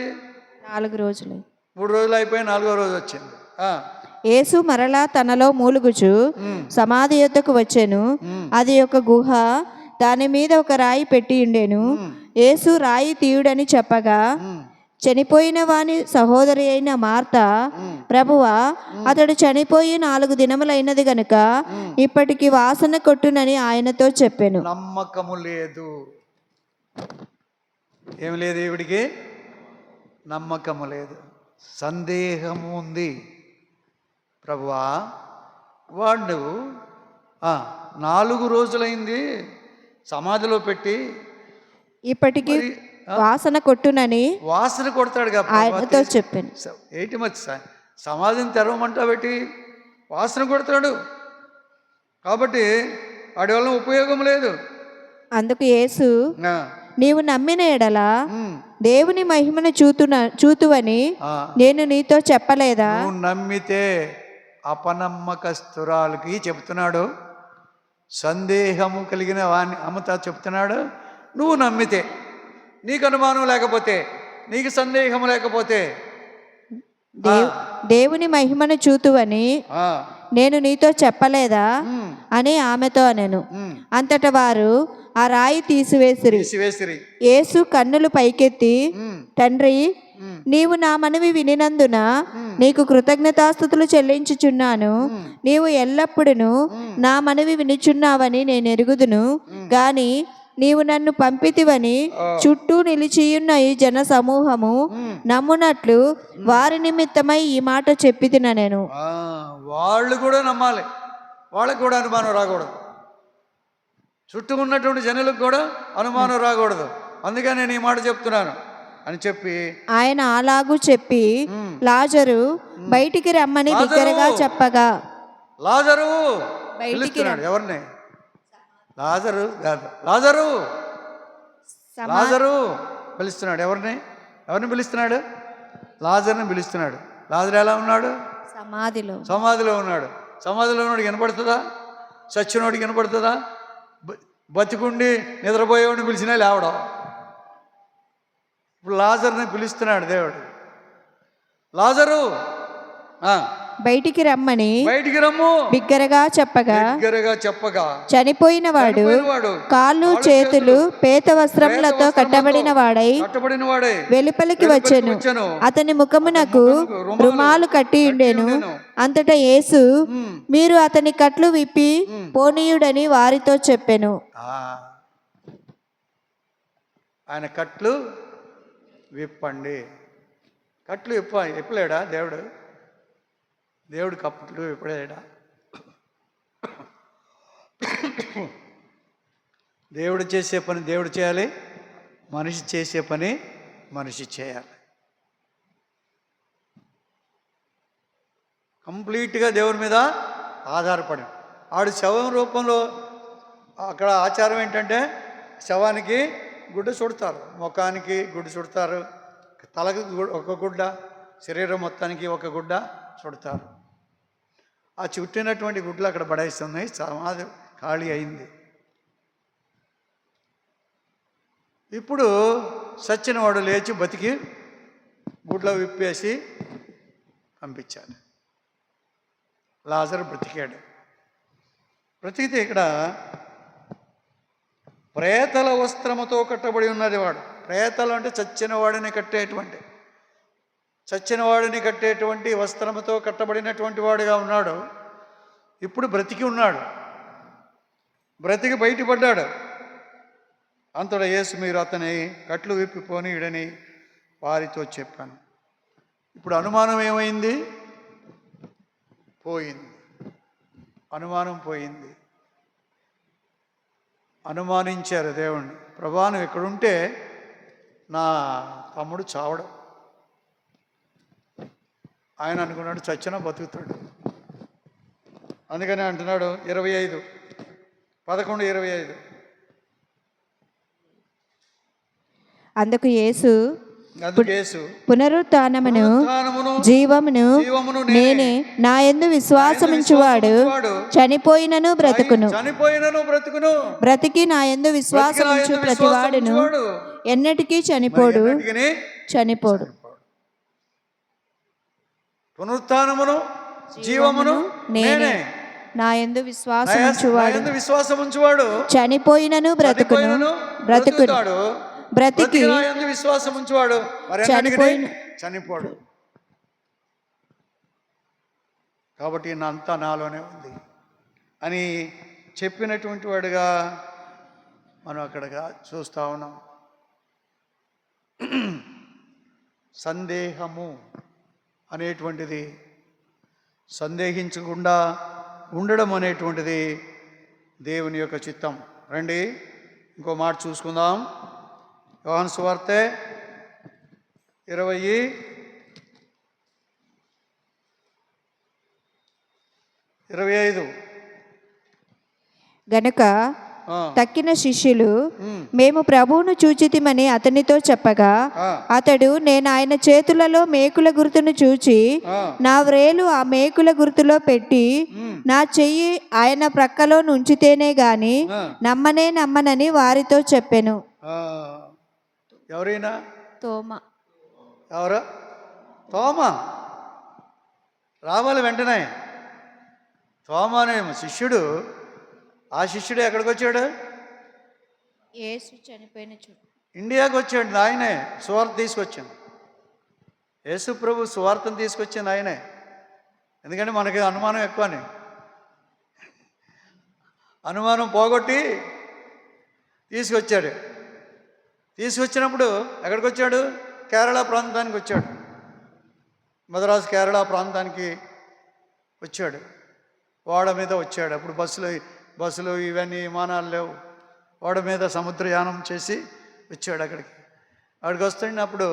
4 రోజులు. 3 రోజులు అయిపోయి 4వ రోజు వచ్చింది. యేసు మరలా తనలో మూలుగుచు సమాధి యొద్దకు వచ్చెను. అది ఒక గుహ, దాని మీద ఒక రాయి పెట్టి ఉండెను. యేసు రాయి తీయుడని చెప్పగా చనిపోయిన వాని సహోదరి అయిన మార్త, ప్రభువా, అతడు చనిపోయి 4 దినములైనది గనుక ఇప్పటికి వాసన కొట్టునని ఆయనతో చెప్పెను. నమ్మకము లేదు. ఏమి లేదు, ఈవిడికి నమ్మకము లేదు, సందేహము ఉంది. ప్రభువా, వాడు 4 రోజులైంది సమాధిలో పెట్టి ఇప్పటికి వాసన కొట్టునని వాసన కొడతాడు ఆయనతో చెప్పాను. ఏంటి మరి సమాధిని తెరవమంటా పెట్టి వాసన కొడతాడు కాబట్టి వాడి వల్ల ఉపయోగం లేదు. అందుకు యేసు, నీవు నమ్మిన ఎడల దేవుని మహిమను చూతువని నేను నీతో చెప్పలేదా? నువ్వు నమ్మితే, అపనమ్మకస్తురాలకి చెప్తున్నాడు, సందేహము కలిగిన వాని అమ్మతో చెప్తున్నాడు, నువ్వు నమ్మితే, నీకు అనుమానం లేకపోతే, నీకు సందేహం లేకపోతే దేవుని మహిమను చూతువని నేను నీతో చెప్పలేదా అని ఆమెతో అనెను. అంతటా వారు ఆ రాయి తీసివేసిరి. యేసు కన్నులు పైకెత్తి, తండ్రి, నీవు నా మనవి వినినందున నీకు కృతజ్ఞతాస్తుతులు చెల్లించుచున్నాను. నీవు ఎల్లప్పుడూ నా మనవి వినుచున్నావని నేను ఎరుగుదును. గాని నీవు నన్ను పంపితివని చుట్టూ నిలిచియున్న ఈ జన సమూహము నమ్మునట్లు వారి నిమిత్తమై ఈ మాట చెప్పితిన నేను. వాళ్ళు కూడా నమ్మాలి, వాళ్ళకు కూడా అనుమానం రాకూడదు, చుట్టూ ఉన్నటువంటి జనులకు కూడా అనుమానం రాకూడదు. అందుకని నేను ఈ మాట చెప్తున్నాను అని చెప్పి ఆయన అలాగూ చెప్పి లాజరు బయటికి రమ్మని బిగ్గరగా చెప్పగా, లాజరు పిలుస్తున్నాడు. ఎవరిని? లాజరు కాదు, లాజరు పిలుస్తున్నాడు. ఎవరిని పిలుస్తున్నాడు? లాజర్ని పిలుస్తున్నాడు. లాజరు ఎలా ఉన్నాడు? సమాధిలో ఉన్నాడు. సమాధిలో ఉన్నాడు వినపడుతుందా? చచ్చినోడికి వినపడుతుందా? బతికుండి నిద్రపోయేవాడిని పిలిచినా లేవడం. ఇప్పుడు లాజర్ని పిలుస్తున్నాడు దేవుడు. లాజరు బయటికి రమ్ము బిగ్గరగా చెప్పగా చనిపోయిన వాడు కాళ్ళు చేతులు పేత వస్త్రములతో కట్టబడిన వాడై వెలుపలికి వచ్చెను. అతని ముఖమునకు రుమాలు కట్టి ఉండెను. అంతటా యేసు, మీరు అతని కట్లు విప్పి పోనీయుడని వారితో చెప్పెను. ఆయన కట్లు విప్పండి. కట్లు విప్పలేడా దేవుడు కట్లు విప్పలేడా? దేవుడు చేసే పని దేవుడు చేయాలి, మనిషి చేసే పని మనిషి చేయాలి. కంప్లీట్గా దేవుని మీద ఆధారపడి ఆడు శవం రూపంలో. అక్కడ ఆచారం ఏంటంటే శవానికి గుడ్డ చుడతారు, ముఖానికి గుడ్డ చుడతారు, తలకు ఒక గుడ్డ, శరీరం మొత్తానికి ఒక గుడ్డ చుడతారు. ఆ చుట్టినటువంటి గుడ్లు అక్కడ పడేస్తున్నాయి. సమాధి ఖాళీ అయింది. ఇప్పుడు సచ్చినవాడు లేచి బతికి గుడ్లో విప్పేసి పంపించాడు. లాజరు బ్రతికాడు. బ్రతికితే ఇక్కడ ప్రేతల వస్త్రముతో కట్టబడి ఉన్నది వాడు. ప్రేతలు అంటే చచ్చినవాడిని కట్టేటువంటి వస్త్రముతో కట్టబడినటువంటి వాడుగా ఉన్నాడు. ఇప్పుడు బ్రతికి ఉన్నాడు, బ్రతికి బయటపడ్డాడు. అంతటా యేసు, మీరు అతని కట్లు విప్పిపోనీయుడని వారితో చెప్పాను. ఇప్పుడు అనుమానం ఏమైంది? పోయింది. అనుమానం పోయింది. అనుమానించారు దేవుణ్ణి. ప్రభువా, నువ్వు ఎక్కడుంటే నా తమ్ముడు చావడం. ఆయన అనుకున్నాడు చచ్చినా బతుకుతాడు. అందుకని అంటున్నాడు 11:25. అందుకు యేసు, పునరుత్థానమును జీవమును నేనే, నా యందు విశ్వాసముంచువాడు చనిపోయినను బ్రతుకును, బ్రతికి నా యందు విశ్వాసముంచు ప్రతివాడును ఎన్నటికీ చనిపోడు. పునరుత్థానమును జీవమును నేనే, నా యందు విశ్వాసముంచువాడు చనిపోయినను బ్రతుకును, బ్రతికి విశ్వాసం ఉంచువాడు చనిపోడు. కాబట్టి అంతా నాలోనే ఉంది అని చెప్పినటువంటి వాడుగా మనం అక్కడగా చూస్తూ ఉన్నాం. సందేహము అనేటువంటిది, సందేహించకుండా ఉండడం అనేటువంటిది దేవుని యొక్క చిత్తం. రండి ఇంకో మాట చూసుకుందాం. యోహాను సువార్త 20:25. గనుక తక్కిన శిష్యులు మేము ప్రభువును చూచితిమని అతనితో చెప్పగా, అతడు, నేను ఆయన చేతులలో మేకుల గుర్తును చూచి నా వ్రేలు ఆ మేకుల గుర్తులో పెట్టి నా చెయ్యి ఆయన ప్రక్కలో ఉంచితేనే గాని నమ్మనని వారితో చెప్పెను. ఎవరైనా? తోమా. ఎవరు? తోమా. రావాలి వెంటనే. తోమా అనే శిష్యుడు, ఆ శిష్యుడు ఎక్కడికి వచ్చాడు? యేసు చనిపోయిన చోటు ఇండియాకి వచ్చాడు. ఆయనే సువార్త తీసుకొచ్చాను. యేసు ప్రభు సువార్తను తీసుకొచ్చింది ఆయనే. ఎందుకంటే మనకి అనుమానం ఎక్కువని, అనుమానం పోగొట్టి తీసుకొచ్చాడు. తీసుకొచ్చినప్పుడు ఎక్కడికి వచ్చాడు? కేరళ ప్రాంతానికి వచ్చాడు. మద్రాసు కేరళ ప్రాంతానికి వచ్చాడు. ఓడ మీద వచ్చాడు. అప్పుడు బస్సులు ఇవన్నీ విమానాలు లేవు. ఓడ మీద సముద్రయానం చేసి వచ్చాడు అక్కడికి వస్తున్నప్పుడు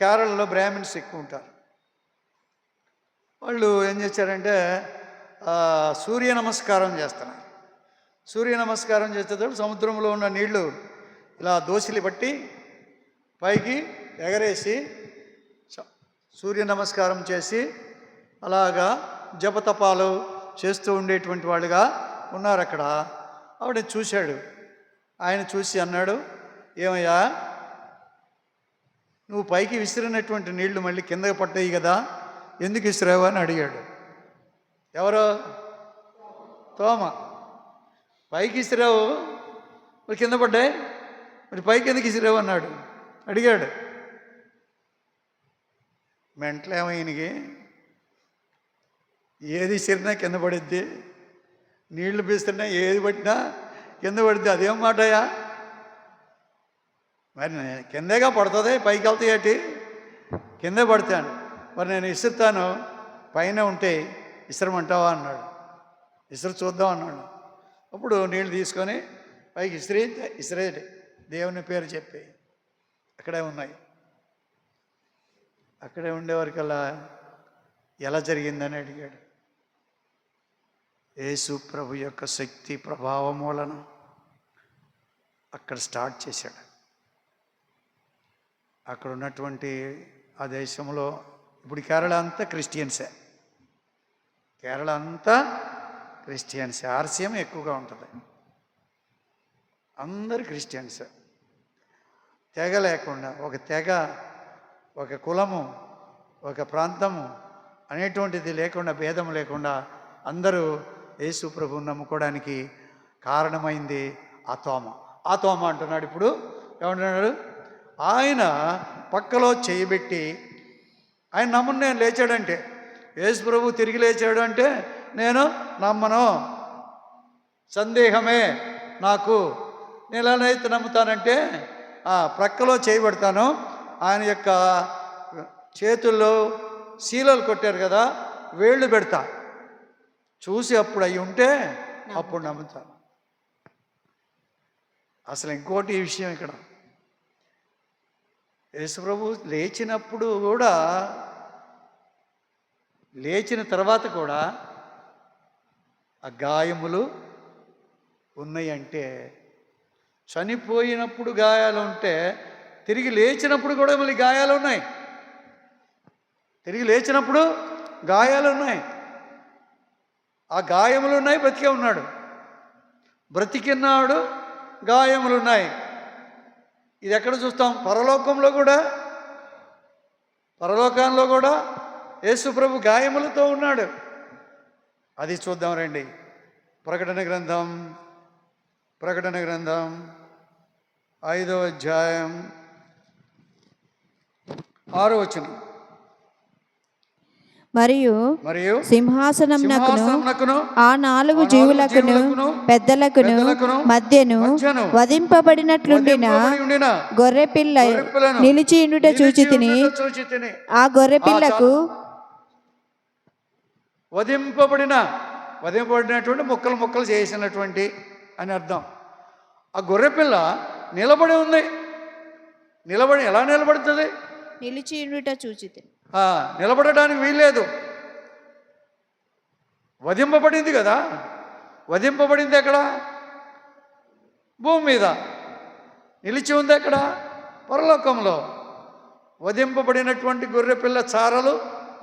కేరళలో బ్రాహ్మిన్స్ ఎక్కువ ఉంటారు. వాళ్ళు ఏం చేశారంటే సూర్య నమస్కారం చేస్తున్నారు. సూర్య నమస్కారం చేసేటప్పుడు సముద్రంలో ఉన్న నీళ్లు ఇలా దోసిలి పట్టి పైకి ఎగరేసి సూర్య నమస్కారం చేసి అలాగా జపతపాలు చేస్తూ ఉండేటువంటి వాళ్ళుగా ఉన్నారు అక్కడ. ఆవిడ చూశాడు. ఆయన చూసి అన్నాడు, ఏమయ్యా, నువ్వు పైకి విసిరినటువంటి నీళ్లు మళ్ళీ కిందకి పడ్డాయి కదా, ఎందుకు విసిరావు అని అడిగాడు. ఎవరో? తోమ. పైకి విసిరావు, మరి కింద పడ్డాయి, మరి పైకి ఎందుకు విసిరావు అన్నాడు, అడిగాడు. మెంటలేమో ఈయనకి, ఏది విసిరినా కింద పడిద్ది, నీళ్లు పీస్తున్నా ఏది పట్టినా కింద పడిద్ది, అదేం మాటయా? మరి కిందేగా పడుతుంది, పైకి వెళ్తాయి ఏంటి? కిందే పడతాను, మరి నేను విసురుతాను, పైన ఉంటే విసిరమంటావా అన్నాడు. విసురు చూద్దాం అన్నాడు. అప్పుడు నీళ్ళు తీసుకొని పైకి ఇసిరేది దేవుని పేరు చెప్పి అక్కడే ఉన్నాయి. అక్కడే ఉండేవారికల్లా ఎలా జరిగిందని అడిగాడు. యేసు ప్రభు యొక్క శక్తి ప్రభావం వలన అక్కడ స్టార్ట్ చేశాడు. అక్కడ ఉన్నటువంటి ఆ దేశంలో ఇప్పుడు కేరళ అంతా క్రిస్టియన్సే. కేరళ అంతా క్రిస్టియన్సే. ఆర్సీఎం ఎక్కువగా ఉంటుంది. అందరు క్రిస్టియన్సే. తెగ లేకుండా, ఒక తెగ, ఒక కులము, ఒక ప్రాంతము అనేటువంటిది లేకుండా, భేదం లేకుండా అందరూ యేసు ప్రభువుని నమ్ముకోవడానికి కారణమైంది ఆ తోమ. ఆ తోమ అంటున్నాడు ఇప్పుడు. ఏమంటున్నాడు? ఆయన పక్కలో చేయబెట్టి, ఆయన నమ్ముని నేను లేచాడంటే యేసు ప్రభు తిరిగి లేచాడు అంటే నేను నమ్మను, సందేహమే నాకు. నేను ఎలానైతే నమ్ముతానంటే ప్రక్కలో చేయబడతాను, ఆయన యొక్క చేతుల్లో శీలలు కొట్టారు కదా, వేళ్ళు పెడతా, చూసి అప్పుడు అయి ఉంటే అప్పుడు నమ్ముతాను. అసలు ఇంకోటి ఈ విషయం, ఇక్కడ యేసుప్రభు లేచినప్పుడు కూడా, లేచిన తర్వాత కూడా ఆ గాయములు ఉన్నాయంటే, చనిపోయినప్పుడు గాయాలు ఉంటే తిరిగి లేచినప్పుడు కూడా మళ్ళీ గాయాలు ఉన్నాయి. తిరిగి లేచినప్పుడు గాయాలు ఉన్నాయి. ఆ గాయములు ఉన్నాయి, బ్రతికే ఉన్నాడు. బ్రతికిన్నాడు, గాయములు ఉన్నాయి. ఇది ఎక్కడ చూస్తాం? పరలోకంలో కూడా, పరలోకంలో కూడా యేసు ప్రభు గాయములతో ఉన్నాడు. అది చూద్దాం రండి. ప్రకటన గ్రంథం 5వ అధ్యాయం 6వ వచనం. మరియు సింహాసనమునకును ఆ 4 జీవులకును పెద్దలకును మధ్యను వధింపబడినట్లుండిన గొర్రెపిల్ల నిలిచి ఉండుట చూచితిని. ఆ గొర్రెపిల్లకు వధింపబడినటువంటి ముక్కలు చేసినటువంటి అని అర్థం. ఆ గొర్రెపిల్ల నిలబడి ఉంది. నిలబడి ఎలా నిలబడుతుంది? నిలిచి ఉండుట చూచితిని. నిలబడడానికి వీల్లేదు. వధింపబడింది కదా. వధింపబడింది ఎక్కడ? భూమి మీద. నిలిచి ఉంది ఎక్కడ? పరలోకంలో. వధింపబడినటువంటి గొర్రెపిల్ల చారలు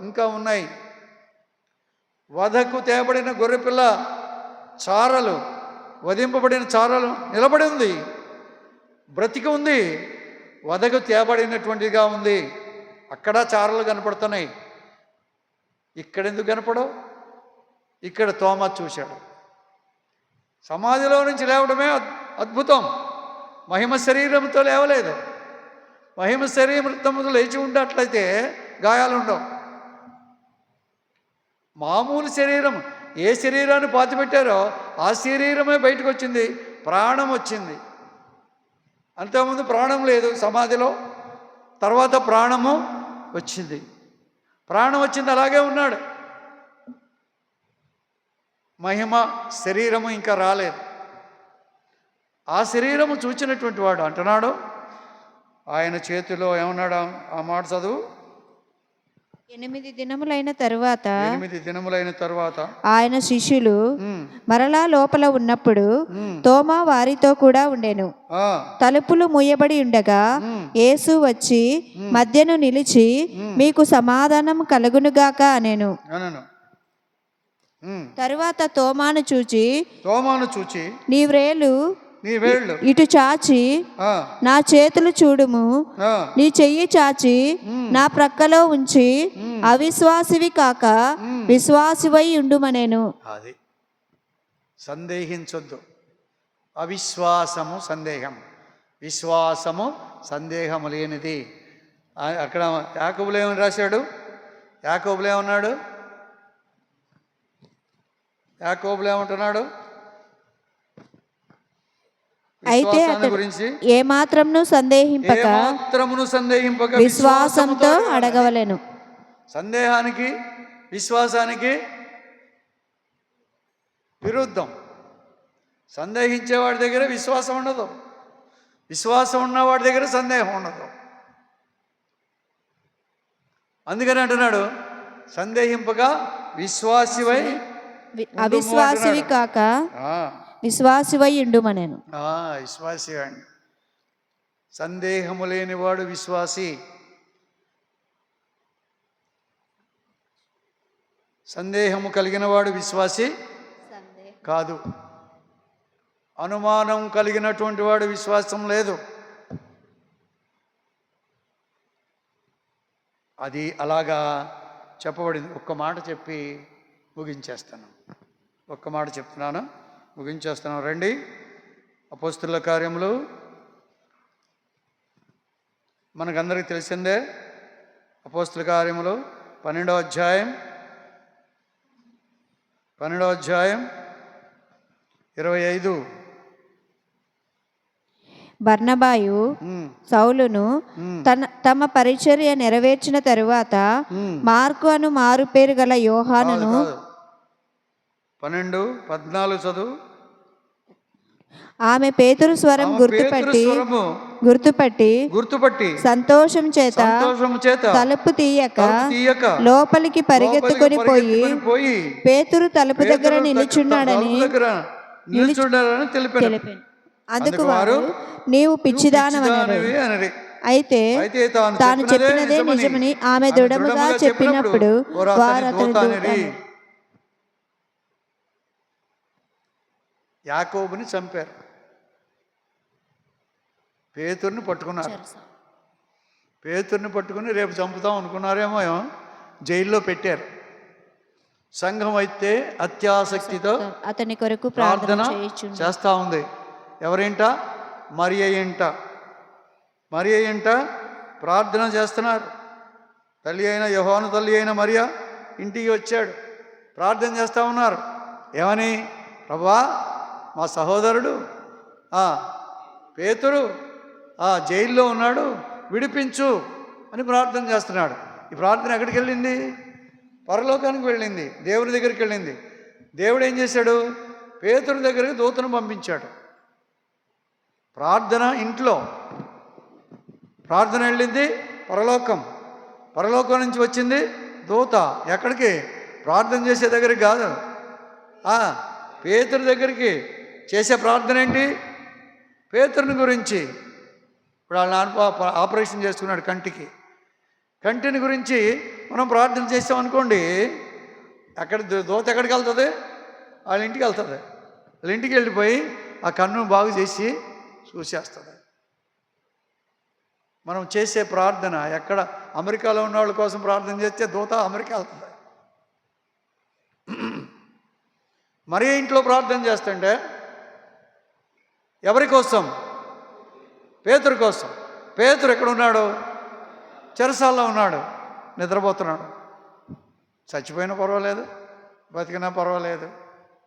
ఇంకా ఉన్నాయి. వధకు తేబడిన గొర్రెపిల్ల చారలు, వధింపబడిన చారలు నిలబడి ఉంది, బ్రతికి ఉంది, వధకు తేబడినటువంటిగా ఉంది. అక్కడ చారలు కనపడుతున్నాయి. ఇక్కడెందుకు కనపడవు? ఇక్కడ తోమా చూశాడు. సమాధిలో నుంచి లేవడమే అద్భుతం. మహిమ శరీరంతో లేవలేదు. మహిమ శరీరంతో లేచి ఉండట్లయితే గాయాలు ఉండవు. మామూలు శరీరం, ఏ శరీరాన్ని పాతిపెట్టారో ఆ శరీరమే బయటకు వచ్చింది, ప్రాణం వచ్చింది. అంతకుముందు ప్రాణం లేదు సమాధిలో, తర్వాత ప్రాణము వచ్చింది. ప్రాణం వచ్చింది, అలాగే ఉన్నాడు. మహిమ శరీరము ఇంకా రాలేదు. ఆ శరీరము చూచినటువంటి వాడు అంటున్నాడు, ఆయన చేతిలో ఏమన్నాడు? ఆ మాట చదువు. 8 దినములైన తరువాత ఆయన శిష్యులు మరలా లోపల ఉన్నప్పుడు తోమా వారితో కూడా ఉండెను. తలుపులు మూయబడి ఉండగా యేసు వచ్చి మధ్యను నిలిచి, మీకు సమాధానం కలుగునుగాక అనెను. తరువాత తోమాను చూచి నీ వ్రేలు ఇటు చాచి నా చేతులు చూడుము, నీ చెయ్యి చాచి నా ప్రక్కలో ఉంచి అవిశ్వాసివి కాక విశ్వాసివై ఉండుమనేను. అది సందేహించొద్దు. అవిశ్వాసము సందేహం, విశ్వాసము సందేహము లేనిది. అక్కడ యాకోబులో ఏమని రాశాడు? యాకోబులో ఏమన్నాడు? యాకోబులో ఏమంటున్నాడు? అయితే ఏమాత్రమును సందేహింపక విశ్వాసంతో అడగవలెను. సందేహానికి విశ్వాసానికి విరుద్ధం. సందేహించేవాడి దగ్గర విశ్వాసం ఉండదు, విశ్వాసం ఉన్నవాడి దగ్గర సందేహం ఉండదు. అందుకని అంటున్నాడు, సందేహింపగా విశ్వాసివై అవిశ్వాసివి కాక విశ్వాసివై ఉండుమనేను. విశ్వాసి అండి. సందేహము లేనివాడు విశ్వాసి. సందేహము కలిగిన వాడు విశ్వాసి కాదు. అనుమానం కలిగినటువంటి వాడు విశ్వాసం లేదు. అది అలాగా చెప్పబడింది. ఒక్క మాట చెప్పి ముగించేస్తాను. ఒక్క మాట చెప్తున్నాను, ముగించేస్తున్నాం. రండి. అపోస్తుల కార్యములు మనకందరికీ తెలిసిందే. అపోస్తుల కార్యములు 12వ అధ్యాయం 12వ అధ్యాయం 25. బర్నబాయు సౌలును తమ పరిచర్య నెరవేర్చిన తరువాత మార్కు అను మారు పేరు గల యోహానును 12:14 చదువు. ఆమె పేతురు స్వరం గుర్తుపట్టి సంతోషం చేత తలుపు తీయక లోపలికి పరిగెత్తుకొని పోయి పేతురు తలుపు దగ్గర నిలుచున్నాడని తెలిపాను. అందుకు వారు నీవు పిచ్చిదానవనరి. అయితే తాను చెప్పినదే నిజమని ఆమె దృఢముగా చెప్పినప్పుడు వారు అతని యాకోబుని చంపారు, పేతుర్ని పట్టుకున్నారు. పేతుర్ని పట్టుకుని రేపు చంపుతాం అనుకున్నారేమో, జైల్లో పెట్టారు. సంఘం అయితే అత్యాసక్తితో అతని కొరకు ప్రార్థన చేస్తూ ఉంది. ఎవరింట? మరియ ఇంట ప్రార్థన చేస్తున్నారు. తల్లి అయిన యోహాను తల్లి అయిన మరియ ఇంటికి వచ్చాడు, ప్రార్థన చేస్తూ ఉన్నారు. ఏమని? ప్రభువా, మా సహోదరుడు పేతురు జైల్లో ఉన్నాడు, విడిపించు అని ప్రార్థన చేస్తున్నాడు. ఈ ప్రార్థన ఎక్కడికి వెళ్ళింది? పరలోకానికి వెళ్ళింది, దేవుని దగ్గరికి వెళ్ళింది. దేవుడు ఏం చేశాడు? పేతురు దగ్గరికి దూతను పంపించాడు. ప్రార్థన ఇంట్లో, ప్రార్థన వెళ్ళింది పరలోకం నుంచి వచ్చింది దూత. ఎక్కడికి? ప్రార్థన చేసే దగ్గరికి కాదు, పేతురు దగ్గరికి. చేసే ప్రార్థన ఏంటి? పేతురుని గురించి. ఇప్పుడు వాళ్ళ నాన్న ఆపరేషన్ చేసుకున్నాడు కంటిని గురించి మనం ప్రార్థన చేసామనుకోండి, అక్కడ దూత ఎక్కడికి వెళ్తుంది? వాళ్ళ ఇంటికి వెళ్తుంది. వాళ్ళ ఇంటికి వెళ్ళిపోయి ఆ కన్ను బాగు చేసి చూసేస్తుంది. మనం చేసే ప్రార్థన ఎక్కడ? అమెరికాలో ఉన్న వాళ్ళ కోసం ప్రార్థన చేస్తే దూత అమెరికా వెళ్తుంది. మరీ ఇంట్లో ప్రార్థన చేస్తుంటే ఎవరి కోసం? పేతురు కోసం. పేతురు ఎక్కడున్నాడు? చెరసాల్లో ఉన్నాడు, నిద్రపోతున్నాడు. చచ్చిపోయినా పర్వాలేదు, బతికినా పర్వాలేదు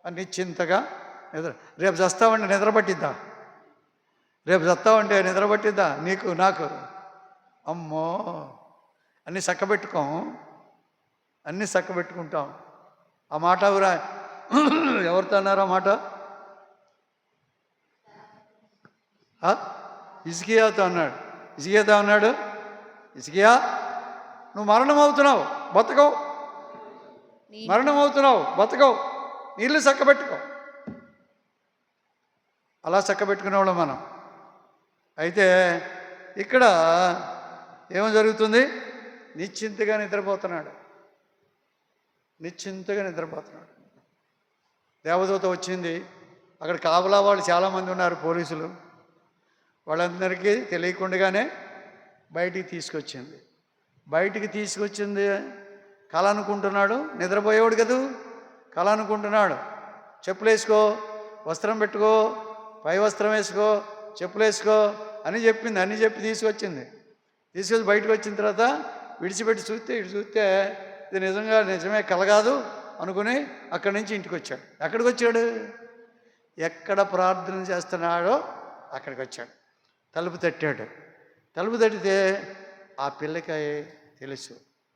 అని నిశ్చింతగా రేపు చస్తావంటే నిద్ర పట్టిద్దా? నీకు నాకు? అమ్మో, అన్నీ చక్కబెట్టుకుంటాం. ఆ మాట ఎవరితో అన్నారు ఆ మాట? హిజ్కియాతో అన్నాడు. హిజ్కియా, నువ్వు మరణం అవుతున్నావు, బతకవు, నీళ్ళు చక్కబెట్టుకో. అలా చక్కబెట్టుకునేవాళ్ళం మనం. అయితే ఇక్కడ ఏమో జరుగుతుంది? నిశ్చింతగా నిద్రపోతున్నాడు. దేవదూత వచ్చింది. అక్కడ కాపలా వాళ్ళు చాలామంది ఉన్నారు, పోలీసులు. వాళ్ళందరికీ తెలియకుండానే బయటికి తీసుకొచ్చింది. కళ అనుకుంటున్నాడు, నిద్రపోయేవాడు కదా, కళ అనుకుంటున్నాడు. చెప్పులు వేసుకో, వస్త్రం పెట్టుకో, పై వస్త్రం వేసుకో, చెప్పులు వేసుకో అని చెప్పింది. అన్నీ చెప్పి తీసుకొచ్చి బయటకు వచ్చిన తర్వాత విడిచిపెట్టి చూస్తే ఇది నిజమే కళ కాదు అనుకుని అక్కడి నుంచి ఇంటికి వచ్చాడు. ఎక్కడికి వచ్చాడు? ఎక్కడ ప్రార్థన చేస్తున్నాడో అక్కడికి వచ్చాడు. తలుపు తట్టితే ఆ పిల్లకి తెలుసు.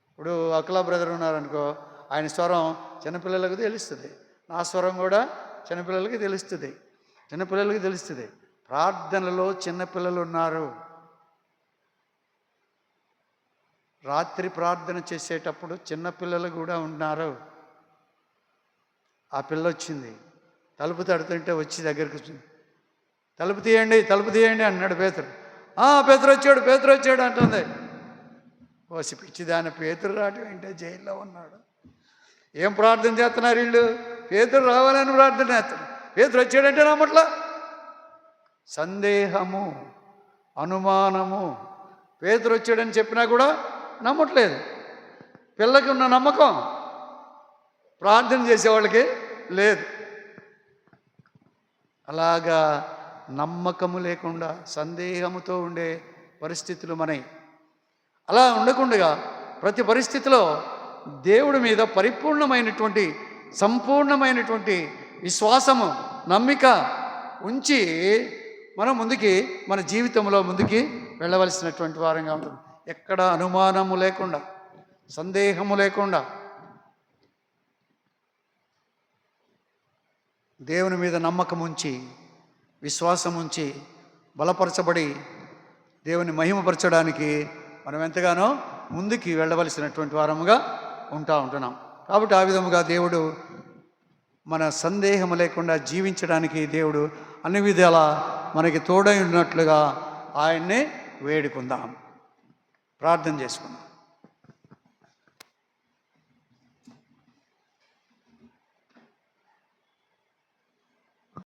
ఇప్పుడు అఖిలా బ్రదర్ ఉన్నారనుకో, ఆయన స్వరం చిన్నపిల్లలకు తెలుస్తుంది, నా స్వరం కూడా చిన్నపిల్లలకి తెలుస్తుంది. ప్రార్థనలో చిన్నపిల్లలు ఉన్నారు. రాత్రి ప్రార్థన చేసేటప్పుడు చిన్నపిల్లలు కూడా ఉన్నారు. ఆ పిల్ల వచ్చింది, తలుపు తడుతుంటే వచ్చి దగ్గరికి వచ్చింది. తలుపు తీయండి అన్నాడు పేతురు. పేతురు వచ్చాడు అంటుంది. ఓసి పిచ్చిదాని, పేతురు రావటం ఏంటో, జైల్లో ఉన్నాడు. ఏం ప్రార్థన చేస్తున్నారు వీళ్ళు? పేతురు రావాలని ప్రార్థన చేస్తున్నారు. పేతురు వచ్చాడంటే నమ్మట్లా. సందేహము, అనుమానము. పేతురు వచ్చాడని చెప్పినా కూడా నమ్మట్లేదు. పిల్లకి ఉన్న నమ్మకం ప్రార్థన చేసేవాళ్ళకి లేదు. అలాగా నమ్మకము లేకుండా సందేహముతో ఉండే పరిస్థితులు మనవి. అలా ఉండకుండా ప్రతి పరిస్థితిలో దేవుడి మీద పరిపూర్ణమైనటువంటి సంపూర్ణమైనటువంటి విశ్వాసము, నమ్మిక ఉంచి మనం ముందుకి, మన జీవితంలో ముందుకి వెళ్ళవలసినటువంటి వారంగా ఉంటుంది. ఎక్కడ అనుమానము లేకుండా, సందేహము లేకుండా దేవుని మీద నమ్మకం ఉంచి, విశ్వాసం ఉంచి, బలపరచబడి దేవుని మహిమపరచడానికి మనం ఎంతగానో ముందుకి వెళ్ళవలసినటువంటి వారముగా ఉంటున్నాం. కాబట్టి ఆ విధముగా దేవుడు మన సందేహం లేకుండా జీవించడానికి దేవుడు అన్ని విధాల మనకి తోడై ఉన్నట్లుగా ఆయన్నే వేడుకుందాం, ప్రార్థన చేసుకుందాం.